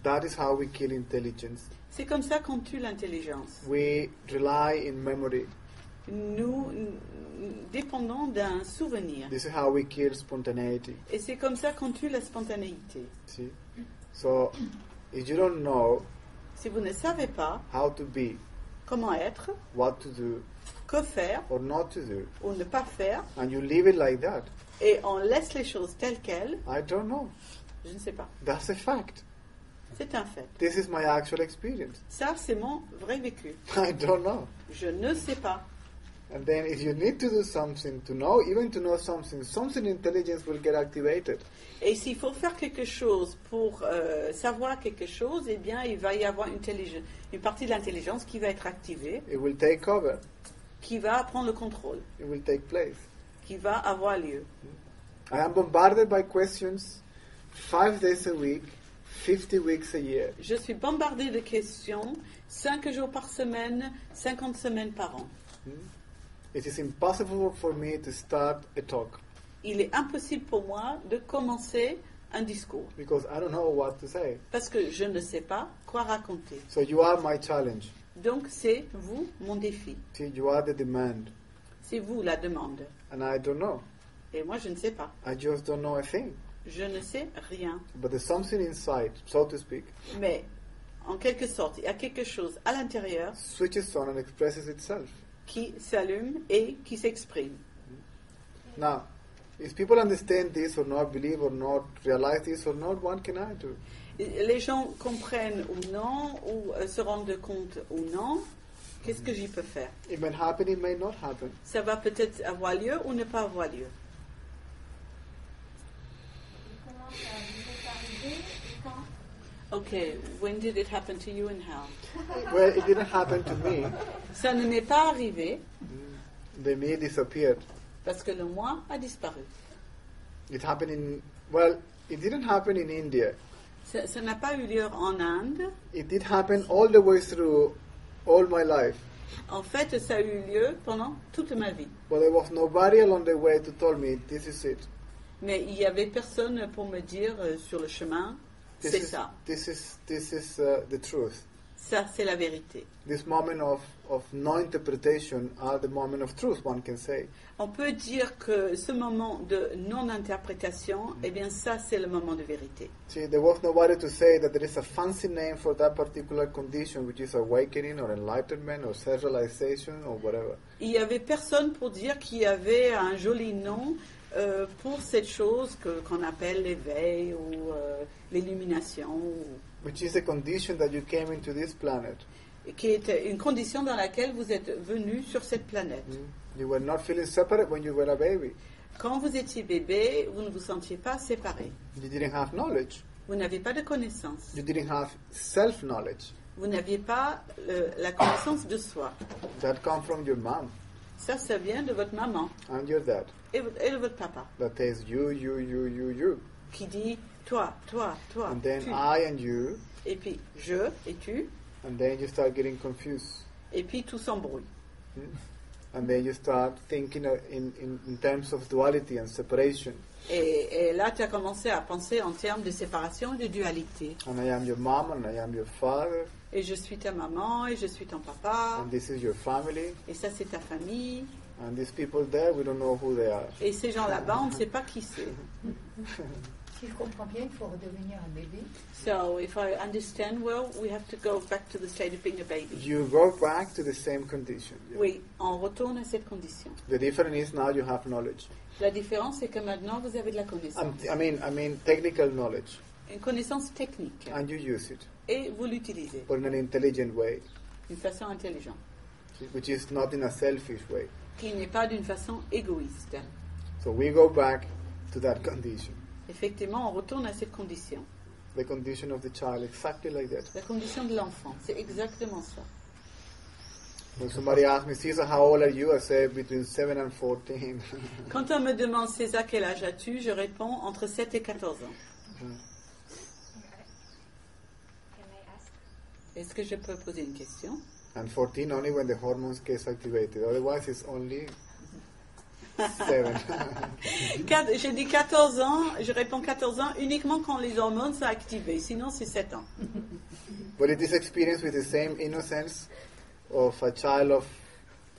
That is how we kill intelligence. C'est comme ça qu'on tue l'intelligence. We rely in memory. Nous dépendons d'un souvenir. This is how we kill spontaneity. Et c'est comme ça qu'on tue la spontanéité. See? So, if you don't know Si vous ne savez pas how to be, comment être, what to do, que faire or not to do, ou ne pas faire, and you leave it like that, et on laisse les choses telles quelles, I don't know. je ne sais pas. That's a fact. C'est un fait. This is my actual experience. Ça, c'est mon vrai vécu. I don't know. Je ne sais pas. And then if you need to do something to know, even to know something, something intelligence will get activated. Et s'il faut faire quelque chose pour savoir quelque chose, eh bien, il va y avoir une partie de l'intelligence qui va être activée, It will take cover. qui va prendre le contrôle, It will take place. qui va avoir lieu. I am bombarded by questions 5 days a week, 50 weeks a year. Je suis bombardée de questions 5 jours par semaine, 50 semaines par an. It is impossible for me to start a talk Il est impossible pour moi de commencer un discours because I don't know what to say. parce que je ne sais pas quoi raconter. So you are my challenge. Donc c'est vous mon défi. See, you are the demand. C'est vous la demande. And I don't know. Et moi je ne sais pas. I just don't know a thing. Je ne sais rien. But there's something inside, so to speak, Mais en quelque sorte, il y a quelque chose à l'intérieur switches on and expresses itself. qui s'allume et qui s'exprime. Now, if people understand this or not, believe or not, realize this or not, what can I do? Les gens comprennent ou non, ou se rendent compte ou non, qu'est-ce que j'y peux faire? It may happen, it may not happen. Ça va peut-être avoir lieu ou ne pas avoir lieu. Comment ça vous est arrivé et quand? Okay, when did it happen to you and how? Well, it didn't happen to me. Ça ne m'est pas arrivé The me disappeared. parce que le moi a disparu. It happened in, well, it didn't happen in India. Ça n'a pas eu lieu en Inde. It did happen all the way through all my life. En fait, ça a eu lieu pendant toute ma vie. But there was nobody along the way to tell me, this is it. Mais il n'y avait personne pour me dire sur le chemin, c'est ça. This is the truth. Ça, c'est la vérité. This moment of no interpretation are the moment of truth, one can say. On peut dire que ce moment de non-interprétation, eh bien ça, c'est le moment de vérité. See, there was nobody to say that there is a fancy name for that particular condition, which is awakening or enlightenment or self-realization or whatever. Il n'y avait personne pour dire qu'il y avait un joli nom pour cette chose qu'on appelle l'éveil ou l'illumination, Which is a condition that you came into this planet. qui est une condition dans laquelle vous êtes venu sur cette planète. You were not feeling separate when you were a baby. Quand vous étiez bébé, vous ne vous sentiez pas séparé. You didn't have knowledge. Vous n'aviez pas de connaissance. You didn't have self-knowledge. Vous n'aviez pas la connaissance de soi. That comes from your mom Ça vient de votre maman and your dad. et de votre papa, That says you. qui dit toi, toi, toi, And then tu. I and you. Et puis je et tu. And then you start getting confused. Et puis tout s'embrouille. And then you start thinking in terms of duality and separation. Et là, tu as commencé à penser en termes de séparation et de dualité. And I am your mom and I am your father. Et je suis ta maman et je suis ton papa. And this is your family. Et ça, c'est ta famille. And these people there, we don't know who they are. Et ces gens là-bas, on ne sait pas qui c'est. Si je comprends bien, il faut redevenir un bébé. So, if I understand well, we have to go back to the state of being a baby. You go back to the same condition. Yeah. Oui, on retourne à cette condition. The difference is now you have knowledge. La différence, c'est que maintenant, vous avez de la connaissance. I mean technical knowledge. Une connaissance technique. And you use it. Et vous l'utilisez But in an intelligent way. d'une façon intelligente. Which is not in a selfish way. Qui n'est pas d'une façon égoïste. So we go back to that condition. Effectivement, on retourne à cette condition. The condition of the child, exactly like that. La condition de l'enfant, c'est exactement ça. When somebody asks me, Cesar, how old are you? I say between 7 and 14. Quand on me demande César quel âge as-tu, je réponds entre 7 et 14 ans. Can I ask? Est-ce que je peux poser une question? And 14 only when the hormones gets activated. Otherwise, it's only 7. J'ai dit 14 ans, je réponds 14 ans uniquement quand les hormones sont activées, sinon c'est 7 ans. But it is experienced with the same innocence of a child of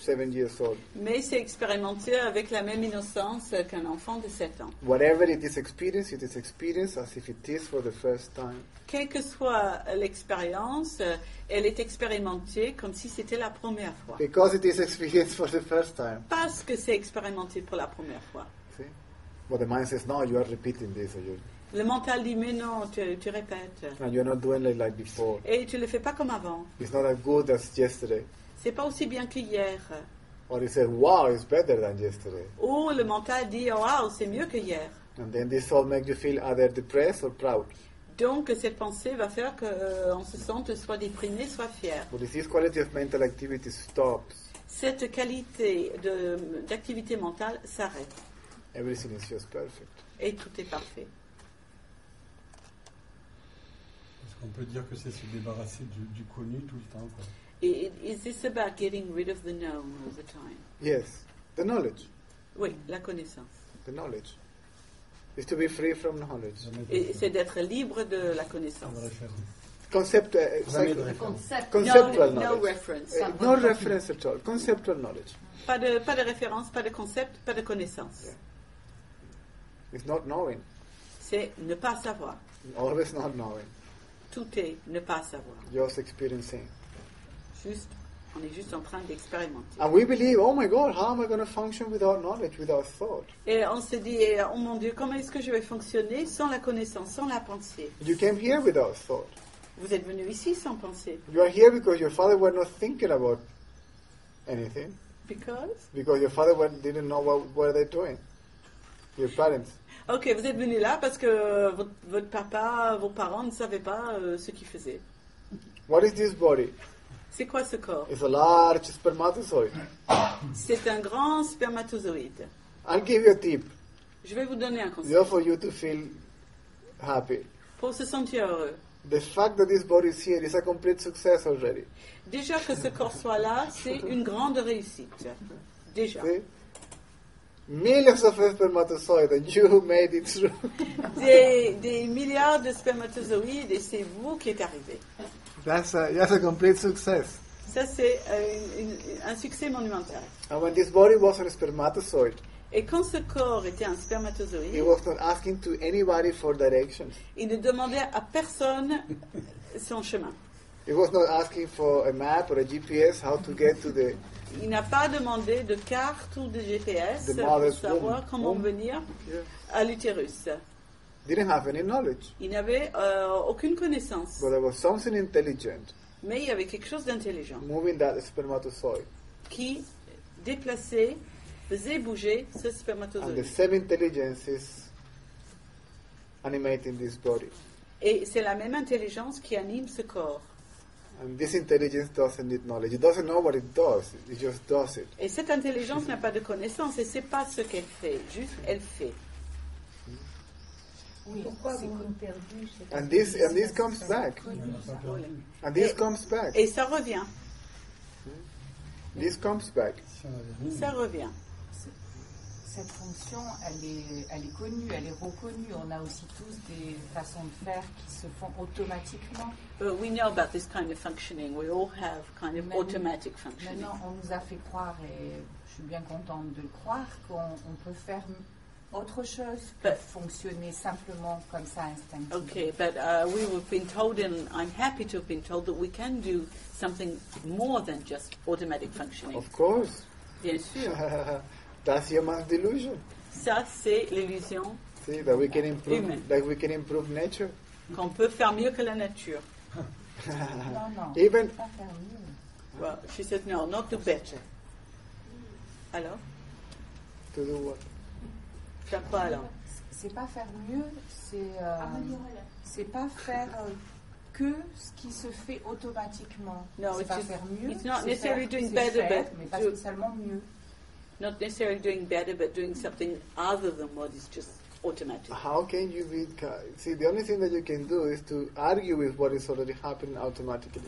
7 years old. Mais c'est expérimenté avec la même innocence qu'un enfant de 7 ans. Whatever it is experienced as if it is for the first time. Quelle que soit l'expérience, elle est expérimentée comme si c'était la première fois. Because it is experienced for the first time. Parce que c'est expérimenté pour la première fois. See? But the mind says, no, you are repeating this. Le mental dit, mais non, tu répètes. And you're not doing it like before. Et tu ne le fais pas comme avant. It's not as good as yesterday. C'est pas aussi bien que hier. Or it says, wow, it's better than yesterday. Ou le mental dit, oh, wow, c'est mieux que hier. And then this all makes you feel either depressed or proud. Donc cette pensée va faire qu'on se sente soit déprimé, soit fier. But if this quality of mental activity stops, Cette qualité d'activité mentale s'arrête. everything is just perfect. Et tout est parfait. Est-ce qu'on peut dire que c'est se débarrasser du connu tout le temps, quoi? Is this about getting rid of the known all the time? Yes, the knowledge. Oui, la connaissance. The knowledge. Is to be free from knowledge. Jamais de Et référence. c'est d'être libre de la connaissance. Jamais de référence. Concept, Jamais de référence. conceptual No knowledge. reference. No reference at all. Conceptual knowledge. Pas de référence, pas de concept, pas de connaissance. Yeah. It's not knowing. C'est ne pas savoir. Always not knowing. Tout est ne pas savoir. Just experiencing. On est juste en train d'expérimenter. And we believe, oh my God, how am I going to function without knowledge, without thought? Et on se dit, oh mon Dieu, comment est-ce que je vais fonctionner sans la connaissance, sans la pensée? You came here without thought. Vous êtes venu ici sans pensée. You are here because your father were not thinking about anything. Because your father didn't know what were they doing. Your parents. Ok, vous êtes venu là parce que votre papa, vos parents ne savaient pas ce qu'ils faisaient. What is this body? C'est quoi ce corps? It's a large spermatozoid. C'est un grand spermatozoïde. I'll give you a tip. Je vais vous donner un conseil. Just for you to feel happy. Pour se sentir heureux. The fact that this body is here is a complete success already. Déjà que ce corps soit là, c'est une grande réussite. Déjà. See? Millions of spermatozoids and you made it through. Des milliards de spermatozoïdes et c'est vous qui êtes arrivé. That's a complete success. Ça, c'est un succès monumental. And when this body was a spermatozoid, Et quand ce corps était un he spermatozoïde, was not asking to anybody for directions. il ne demandait à personne son chemin. He was not asking for a map or a GPS how to get to the. Il n'a pas demandé de carte ou de GPS The pour mother's savoir womb. comment venir Yeah. à l'utérus. Didn't have any knowledge, Il n'avait aucune connaissance, but there was something intelligent mais il y avait quelque chose d'intelligent moving that spermatozoid, qui déplaçait, faisait bouger ce and the spermatozoïde. same intelligence is animating this body. Et c'est la même intelligence qui anime ce corps. And this intelligence doesn't need knowledge. It doesn't know what it does. It just does it. Et cette intelligence n'a pas de connaissance et c'est pas ce qu'elle fait, juste elle fait. Oui, Pourquoi c'est vous comme- nous perdez And this comes back. And this comes back. Et ça revient, This comes back. Si on avait mis, ça revient. Cette fonction, elle est connue, elle est reconnue. On a aussi tous des façons de faire qui se font automatiquement. But we know about this kind of functioning. We all have kind of automatic functioning. Maintenant, on nous a fait croire, et je suis bien contente de le croire, qu'on peut faire autre chose que But- fonctionner simplement comme ça instinctivement. Okay, but we've been told, and I'm happy to have been told, that we can do something more than just automatic functioning. Of course. Bien sûr. That's human delusion. Ça, c'est l'illusion See that we can Human. improve nature. qu'on peut faire mieux que la nature. Non, non, Even- pas faire mieux. Well, she said, no, not do better. Alors, To do what? faire quoi alors? C'est pas faire mieux, c'est pas faire que ce qui se fait automatiquement. No, c'est it's pas just- faire mieux. it's not c'est necessarily faire- doing c'est better, faire, but mais pas do- spécialement mieux. Not necessarily doing better, but doing something other than what is just automatique. How can you be... See, the only thing that you can do is to argue with what is already happening automatically.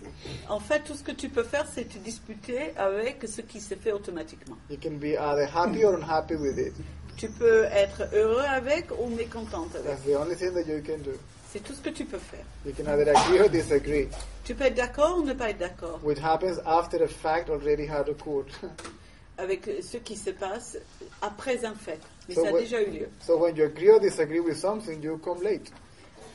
En fait, tout ce que tu peux faire, c'est te disputer avec ce qui se fait automatiquement. You can be either happy or unhappy with it. Tu peux être heureux avec ou mécontente avec. That's the only thing that you can do. C'est tout ce que tu peux faire. You can either agree or disagree. Tu peux être d'accord ou ne pas être d'accord Which happens after a fact already had occurred. avec ce qui se passe après un fait. Mais So ça a what- déjà eu lieu. So when you agree or disagree with something, you come late.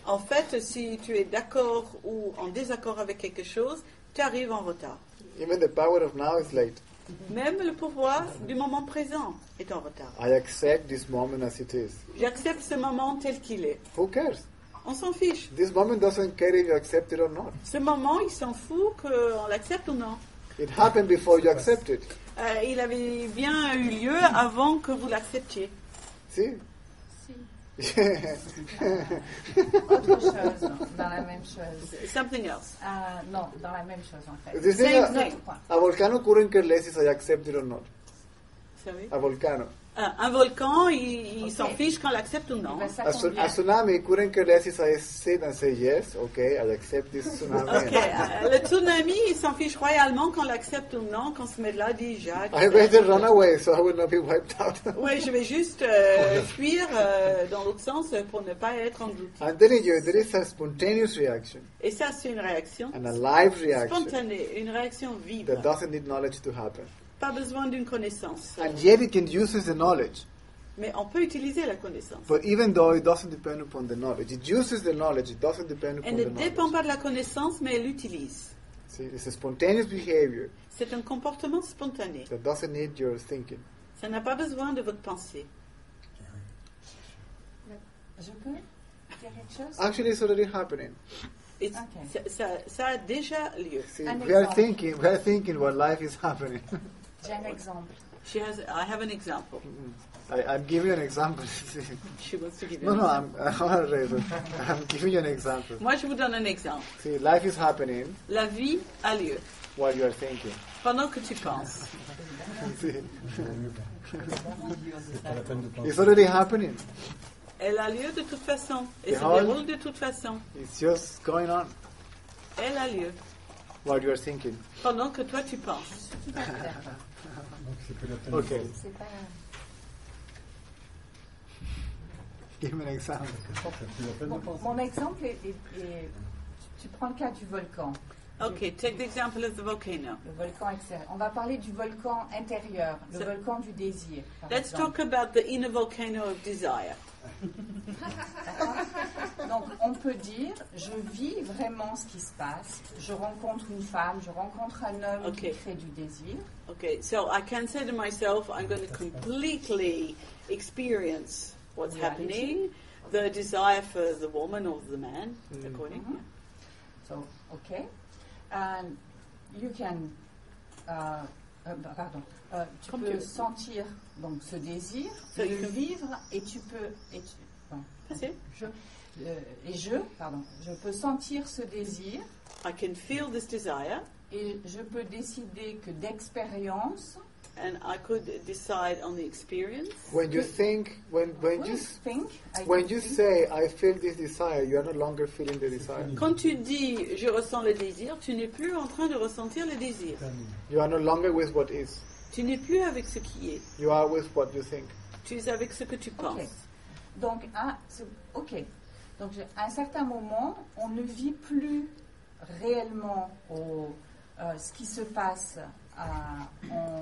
En fait, si tu es d'accord ou en désaccord avec quelque chose, tu arrives en retard. Even the power of now is late. Même le pouvoir du moment présent est en retard. I accept this moment as it is. J'accepte ce moment tel qu'il est. Who cares? On s'en fiche. This moment doesn't care if you accept it or not. Ce moment, il s'en fout qu'on l'accepte ou non. It happened before you accept it. Il avait bien eu lieu avant que vous l'acceptiez. See? Autre chose, dans la même chose. Something else. Non, dans la même chose en fait. This thing, Same a, thing. a volcano couldn't care less if I accept it or not. Sorry. A volcano. Un volcan, il s'en Ok. fiche qu'on l'accepte ou non. Ben, ça A, tombe bien. a tsunami couldn't care less if I sit and say yes, okay, I accept this tsunami. Ok, le tsunami, il s'en fiche royalement qu'on l'accepte ou non, qu'on se met là, dit Jacques. I better run away so I will not be wiped out. Oui, je vais juste fuir dans l'autre sens pour ne pas être englouti. I'm telling you, there is a spontaneous reaction, Et ça, c'est une réaction and a live reaction spontanée, une réaction vive. that doesn't need knowledge to happen. Pas besoin d'une connaissance. And yet it can use the knowledge. Mais on peut utiliser la connaissance. But even though it doesn't depend upon the knowledge, it uses the knowledge, it doesn't depend upon Elle ne the dépend knowledge. pas de la connaissance, mais elle l'utilise. See, it's a spontaneous behavior C'est un comportement spontané. that doesn't need your thinking. Ça n'a pas besoin de votre pensée. Je peux dire quelque chose? Actually, it's already happening. Et Ok. ça a déjà lieu. See, Un we are exemple. thinking what life is happening. J'ai un exemple. I have an example. I'm giving you an example. She wants to give No, you no, an example. I'm giving you an example. Moi, je vous donne un exemple. See, life is happening La vie a lieu while you are thinking. pendant que tu penses. See, C'est pas la peine de penser. it's already happening. Elle a lieu de toute façon. Et se Behold. déroule de toute façon. It's just going on Elle a lieu while you are thinking. pendant que toi tu penses. Donc c'est plus la peine Ok. de penser. C'est pas... Give me an example. C'est plus la peine de penser. Mon exemple tu prends le cas du volcan. Okay, take the example of the volcano. Le volcan extérieur. On va parler du volcan intérieur, le So- volcan du désir. Par Let's exemple. talk about the inner volcano of desire. Donc on peut dire, je vis vraiment ce qui se passe. Je rencontre une femme, je rencontre un homme Ok. qui crée du désir. Okay, so I can say to myself, I'm going to completely experience what's Reality. happening, the desire for the woman or the man, according. Mhm. So, okay. And you can, tu Comme peux tu veux. sentir donc ce désir, So le you can- vivre, et tu peux, bon, That's it. je peux sentir ce désir, I can feel this desire, et je peux décider que d'expérience, and I could decide on the experience. When you think, when you think, say, I feel this desire, you are no longer feeling the desire. Quand tu dis je ressens le désir, tu n'es plus en train de ressentir le désir. You are no longer with what is. Tu n'es plus avec ce qui est. You are with what you think. Tu es avec ce que tu penses. Donc, Donc, à un certain moment, on ne vit plus réellement ce qui se passe.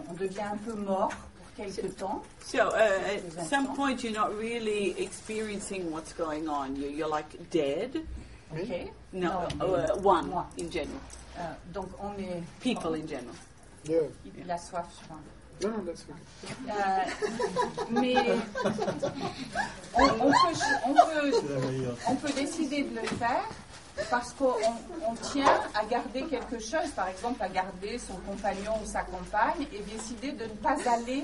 On devient un peu mort pour quelque temps. So at some point you're not really experiencing what's going on. You're like dead. Ok. No, Non, one moi. in general. Donc, on est. People in general. Yeah. Il a soif, je crois. No, no, that's okay. Mais C'est la meilleure. on peut décider de le faire parce qu'on tient à garder quelque chose, par exemple à garder son compagnon ou sa compagne, et décider de ne pas aller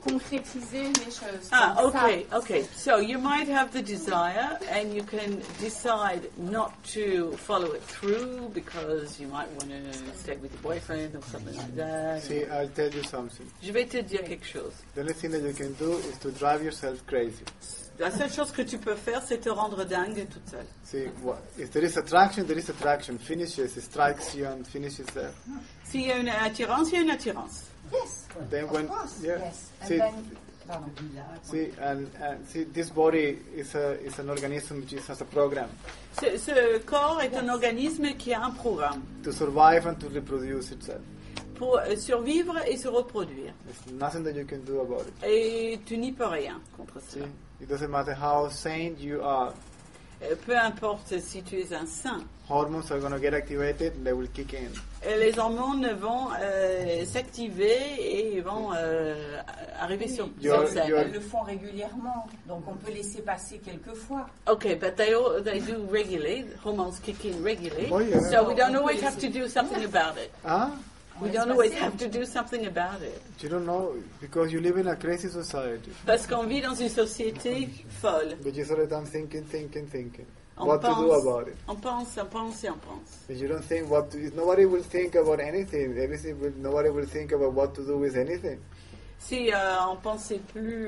concrétiser les choses. Ah, Comme ça. okay. So you might have the desire, and you can decide not to follow it through because you might want to stay with your boyfriend or something like that. See, I'll tell you something. Je vais te dire quelque chose. The only thing that you can do is to drive yourself crazy. La seule chose que tu peux faire, c'est te rendre dingue toute seule. See, if there is attraction, there is attraction. Finishes, it strikes you and finishes there. S'il y a une attirance, il y a une attirance. Yes, Then of when, course. yeah. Yes. And See, then, pardon. see, and see, this body is an organism which has a program Ce corps est un organisme qui a un programme to survive and to reproduce itself. pour survivre et se reproduire. There's nothing that you can do about it. Et tu n'y peux rien contre See, ça. it doesn't matter how sane you are. Peu importe si tu es un saint. Hormones are going to get activated and they will kick in. Les hormones vont s'activer et vont arriver sur scène. Elles le font régulièrement, donc on peut laisser passer quelques fois. Okay, but they do regulate. Hormones kick in regularly. Oh, yeah. So we don't always have to do something about it. Ah? We don't always have to do something about it. You don't know because you live in a crazy society. Parce qu'on vit dans une société folle. But you sort of time thinking. On What to do pense, about it? on pense et on pense. If you don't think what to, nobody will think about anything. Nobody will think about what to do with anything. Si on pensait plus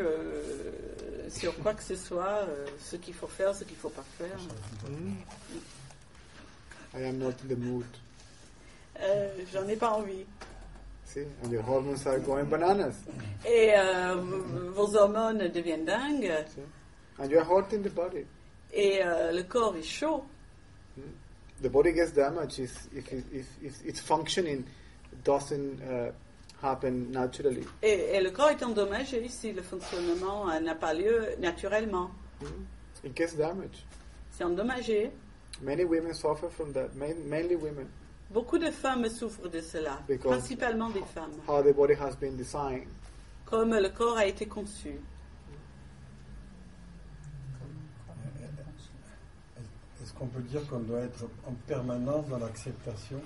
sur quoi que ce soit, ce qu'il faut faire, ce qu'il faut pas faire. I am not in the mood. J'en ai pas envie. See, and your hormones are going bananas. Et vos hormones deviennent dingues. See? And you are hot in the body. Et le corps est chaud. The body gets damaged if its functioning doesn't happen naturally. Et le corps est endommagé si le fonctionnement n'a pas lieu naturellement. It gets damaged. C'est endommagé. Many women suffer from that. Mainly women. Beaucoup de femmes souffrent de cela, Because principalement des femmes. How the body has been designed. Comme le corps a été conçu. Est-ce qu'on peut dire qu'on doit être en permanence dans l'acceptation?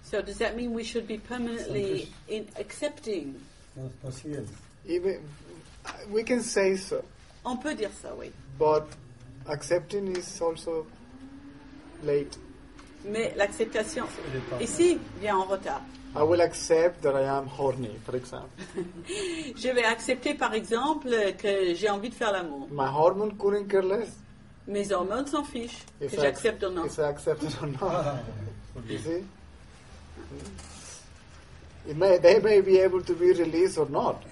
So does that mean we should be permanently in accepting? Non, si elle. Even we can say so, On peut dire ça, oui. but accepting is also late. Mais l'acceptation ici vient en retard. I will accept that I am horny, for example. Je vais accepter par exemple que j'ai envie de faire l'amour. My hormone couldn't care less Mes hormones s'en fichent, que if j'accepte ou non. I accept it or not. Ah, You see? They may be able to be released or not.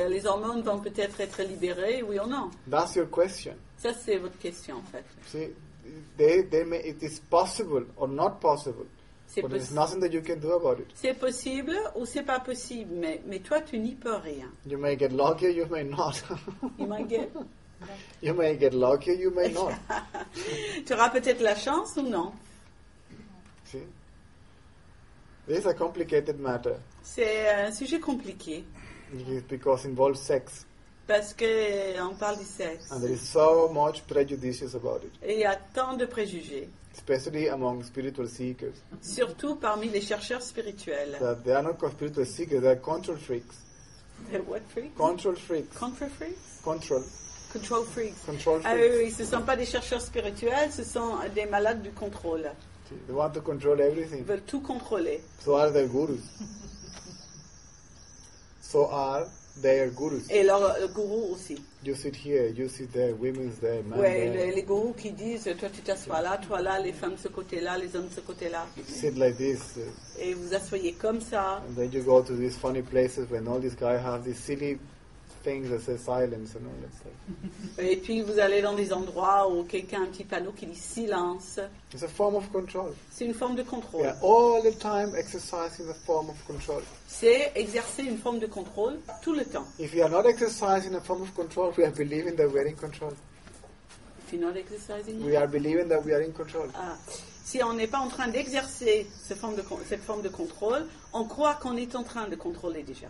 Les hormones vont peut-être être libérées, oui ou non. That's your question. Ça, c'est votre question, en fait. See, it is possible or not possible, C'est but there's possi- nothing that you can do about it. c'est possible ou c'est pas possible, mais toi, tu n'y peux rien. You may get lucky, you may not. You might get- You may get lucky, you may not. Tu auras peut-être la chance ou non. See? This is a complicated matter C'est un sujet compliqué because it involves sex, parce que on parle du sexe. and there is so much prejudice about it, Et il y a tant de préjugés, especially among spiritual seekers. surtout parmi les chercheurs spirituels. That they are not spiritual seekers; they are control freaks. What freaks? Control freaks. Control freaks? Control. Control freaks. Control Ah freaks. oui, ce ne sont pas des chercheurs spirituels, ce sont des malades du contrôle. See, they want to control everything. Ils veulent tout contrôler. So are their gurus. So are their gurus. Et le gourou aussi. You sit here, you sit there, women's there, men Ouais, there. les gourous qui disent, toi tu t'assois là, toi là, les femmes de ce côté-là, les hommes de ce côté-là. Sit like this, Et vous asseyez comme ça. and then you go to these funny places when all these guys have these silly things that say silence and all that stuff. Et puis vous allez dans des endroits où quelqu'un a un petit panneau qui dit silence. It's a form of control. C'est une forme de We contrôle. are all the time exercising a form of control. C'est exercer une forme de contrôle tout le temps. If we are not exercising a form of control, we are believing that we are in control. If you're not exercising We are believing that we are in control. Ah. Si on n'est pas en train d'exercer cette forme de contrôle, on croit qu'on est en train de contrôler déjà.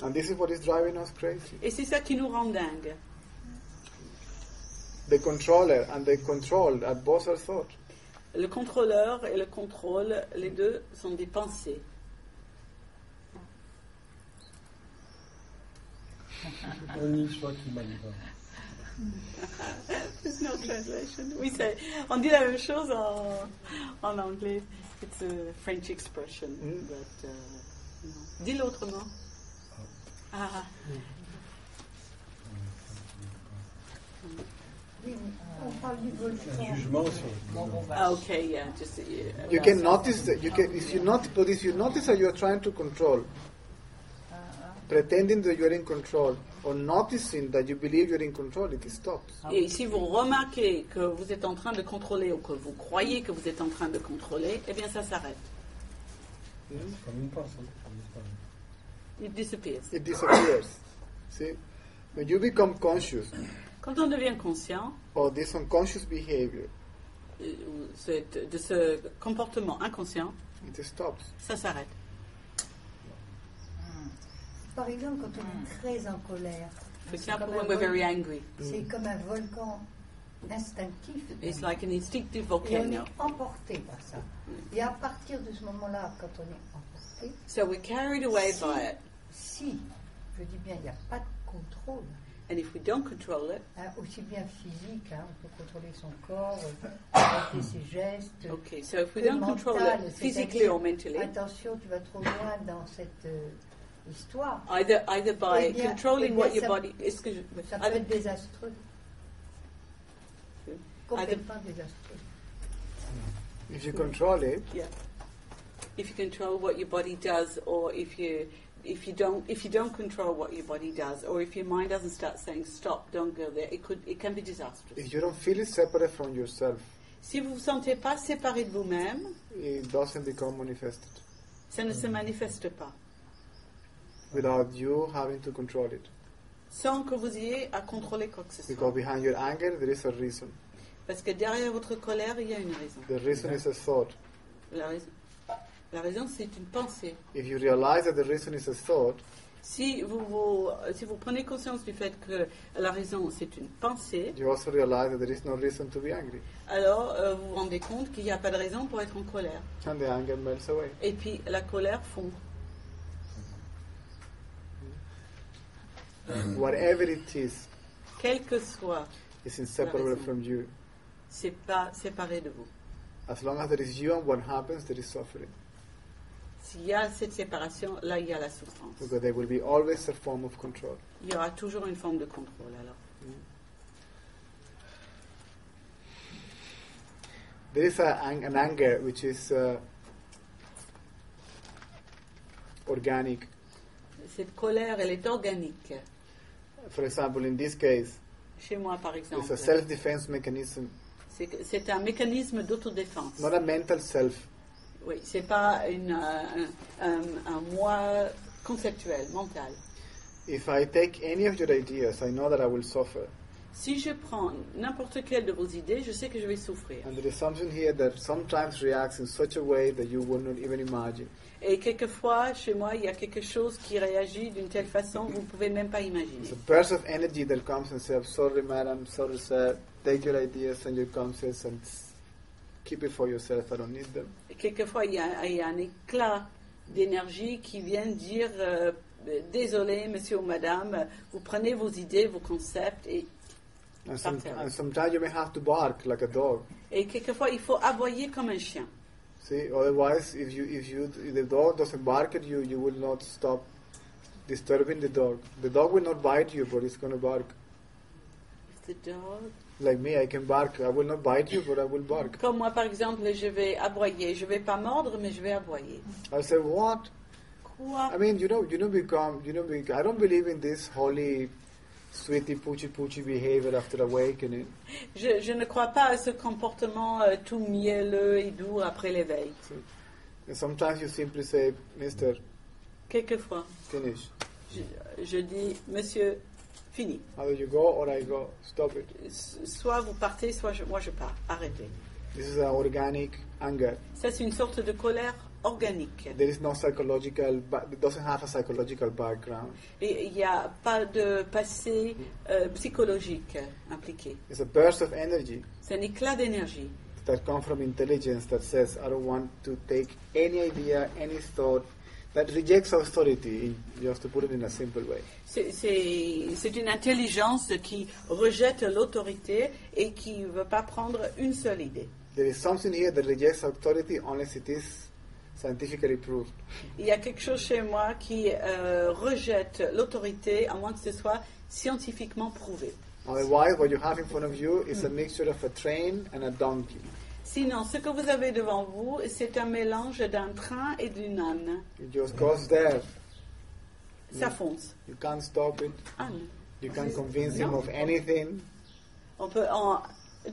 And this is what is driving us crazy. Et c'est ça qui nous rend dingue. The controller and the controlled are both are thought. Le contrôleur et le contrôle, les deux sont des pensées. On je crois qu'il m'a dit pas. There's no translation. Oui, on dit la même chose en anglais. It's a French expression. But, no. Dis-le autrement. Ah. Oui, on parle du volcan. Un jugement sur Ah, okay, yeah, just You can notice that if you notice that you are trying to control, pretending that you are in control, or noticing that you believe you are in control, it stops. Et si vous remarquez que vous êtes en train de contrôler ou que vous croyez que vous êtes en train de contrôler, eh bien ça s'arrête. comme une pince, hein, ça disparaît. It disappears. It disappears. See, when you become conscious Quand on devient conscient of this unconscious behavior, de ce comportement inconscient, it stops. ça s'arrête. Par exemple, quand on est très en colère, For c'est example, comme, when we're very angry, c'est comme un volcan instinctif. it's like an instinctive Et on est volcano. emporté par ça. Et à partir de ce moment-là, quand on est emporté, So we're carried away Si. by it. si, je dis bien, il n'y a pas de contrôle, And if we don't control it, hein, aussi bien physique, hein, on peut contrôler son corps, arrêter ses gestes, okay, so if we que don't control mental, it c'est-à-dire, physically or mentally, attention, tu vas trop loin dans cette histoire, either by Eh bien, controlling what your ça- body is, ça peut être désastreux, Either- complètement désastreux. If you control it, yeah. If you control what your body does, or if you don't control what your body does, or if your mind doesn't start saying stop, don't go there, it can be disastrous. if you don't feel it separate from yourself, Si vous vous sentez pas séparé de vous-même, it doesn't become manifested ça ne se manifeste pas, without you having to control it. sans que vous ayez à contrôler quoi que ce soit. Because behind your anger, there is a reason. Parce que derrière votre colère, il y a une raison. The reason is a thought. La raison, c'est une pensée. If you realize that the reason is a thought, Si vous prenez conscience du fait que la raison, c'est une pensée, you also realize that there is no reason to be angry. alors vous vous rendez compte qu'il n'y a pas de raison pour être en colère. And the anger melts away. Et puis la colère fond. Whatever it is, Quel que soit, is inseparable raison. from you. c'est pas séparé de vous. As long as there is you and what happens, there is suffering. S'il y a cette séparation, là, il y a la souffrance. Because there will be always a form of control. Il y aura toujours une forme de contrôle, alors. There is an anger which is organic. Cette colère, elle est organique. For example, in this case, Chez moi, par exemple, it's a self-defense mechanism, c'est un mécanisme d'autodéfense. not a mental self. Oui, c'est pas un moi conceptuel, mental. If I take any of your ideas, I know that I will suffer. Si je prends n'importe quelle de vos idées, je sais que je vais souffrir. And there is something here that sometimes reacts in such a way that you would not even imagine. Et quelquefois, chez moi, il y a quelque chose qui réagit d'une telle façon que vous ne pouvez même pas It's imaginer. a burst of energy that comes and says, sorry madam, sorry sir, take your ideas and your concepts and keep it for yourself, I don't need them. Et quelquefois, il y a un éclat d'énergie qui vient dire désolé, monsieur ou madame, vous prenez vos idées, vos concepts, et Sometimes you may have to bark like a dog. quelquefois, il faut aboyer comme un chien. See, otherwise, if the dog doesn't bark at you, you will not stop disturbing the dog. The dog will not bite you, but it's going to bark. The dog. Like me, I can bark. I will not bite you, but I will bark. Comme moi, par exemple, je vais aboyer. Je vais pas mordre, mais je vais aboyer. I'll say, what? Quoi? I mean, I don't believe in this holy, sweetie, poochie behavior after awakening. Je ne crois pas à ce comportement tout mielleux et doux après l'éveil. And sometimes you simply say, Mister, Quelquefois, finish. je dis, monsieur, fini. Either you go or I go. Stop it. Soit vous partez, soit moi je pars. Arrêtez. This is an organic anger. Ça, c'est une sorte de colère organique. There is no psychological, it doesn't have a psychological background. Et il n'y a pas de passé psychologique impliqué. It's a burst of energy C'est un éclat d'énergie that comes from intelligence that says, I don't want to take any idea, any thought, that rejects authority, just to put it in a simple way. C'est une intelligence qui rejette l'autorité et qui ne veut pas prendre une seule idée. There is something here that rejects authority unless it is scientifically proved. Il y a quelque chose chez moi qui rejette l'autorité à moins que ce soit scientifiquement prouvé. Otherwise, what you have in front of you is a mixture of a train and a donkey. Sinon, ce que vous avez devant vous, c'est un mélange d'un train et d'une âne. It just goes there. Ça fonce. You can't stop it. Âne. You can't convince him of anything. On peut...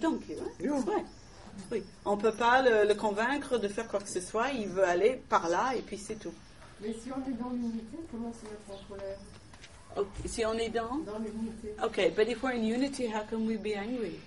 donkey, ouais. Yeah. Ouais. Oui. On ne peut pas le convaincre de faire quoi que ce soit. Il veut aller par là et puis c'est tout. Mais si on est dans l'unité, comment se mettre en colère? Okay. Si on est dans Dans l'unité. Okay, but if we're in unity, how can we be angry?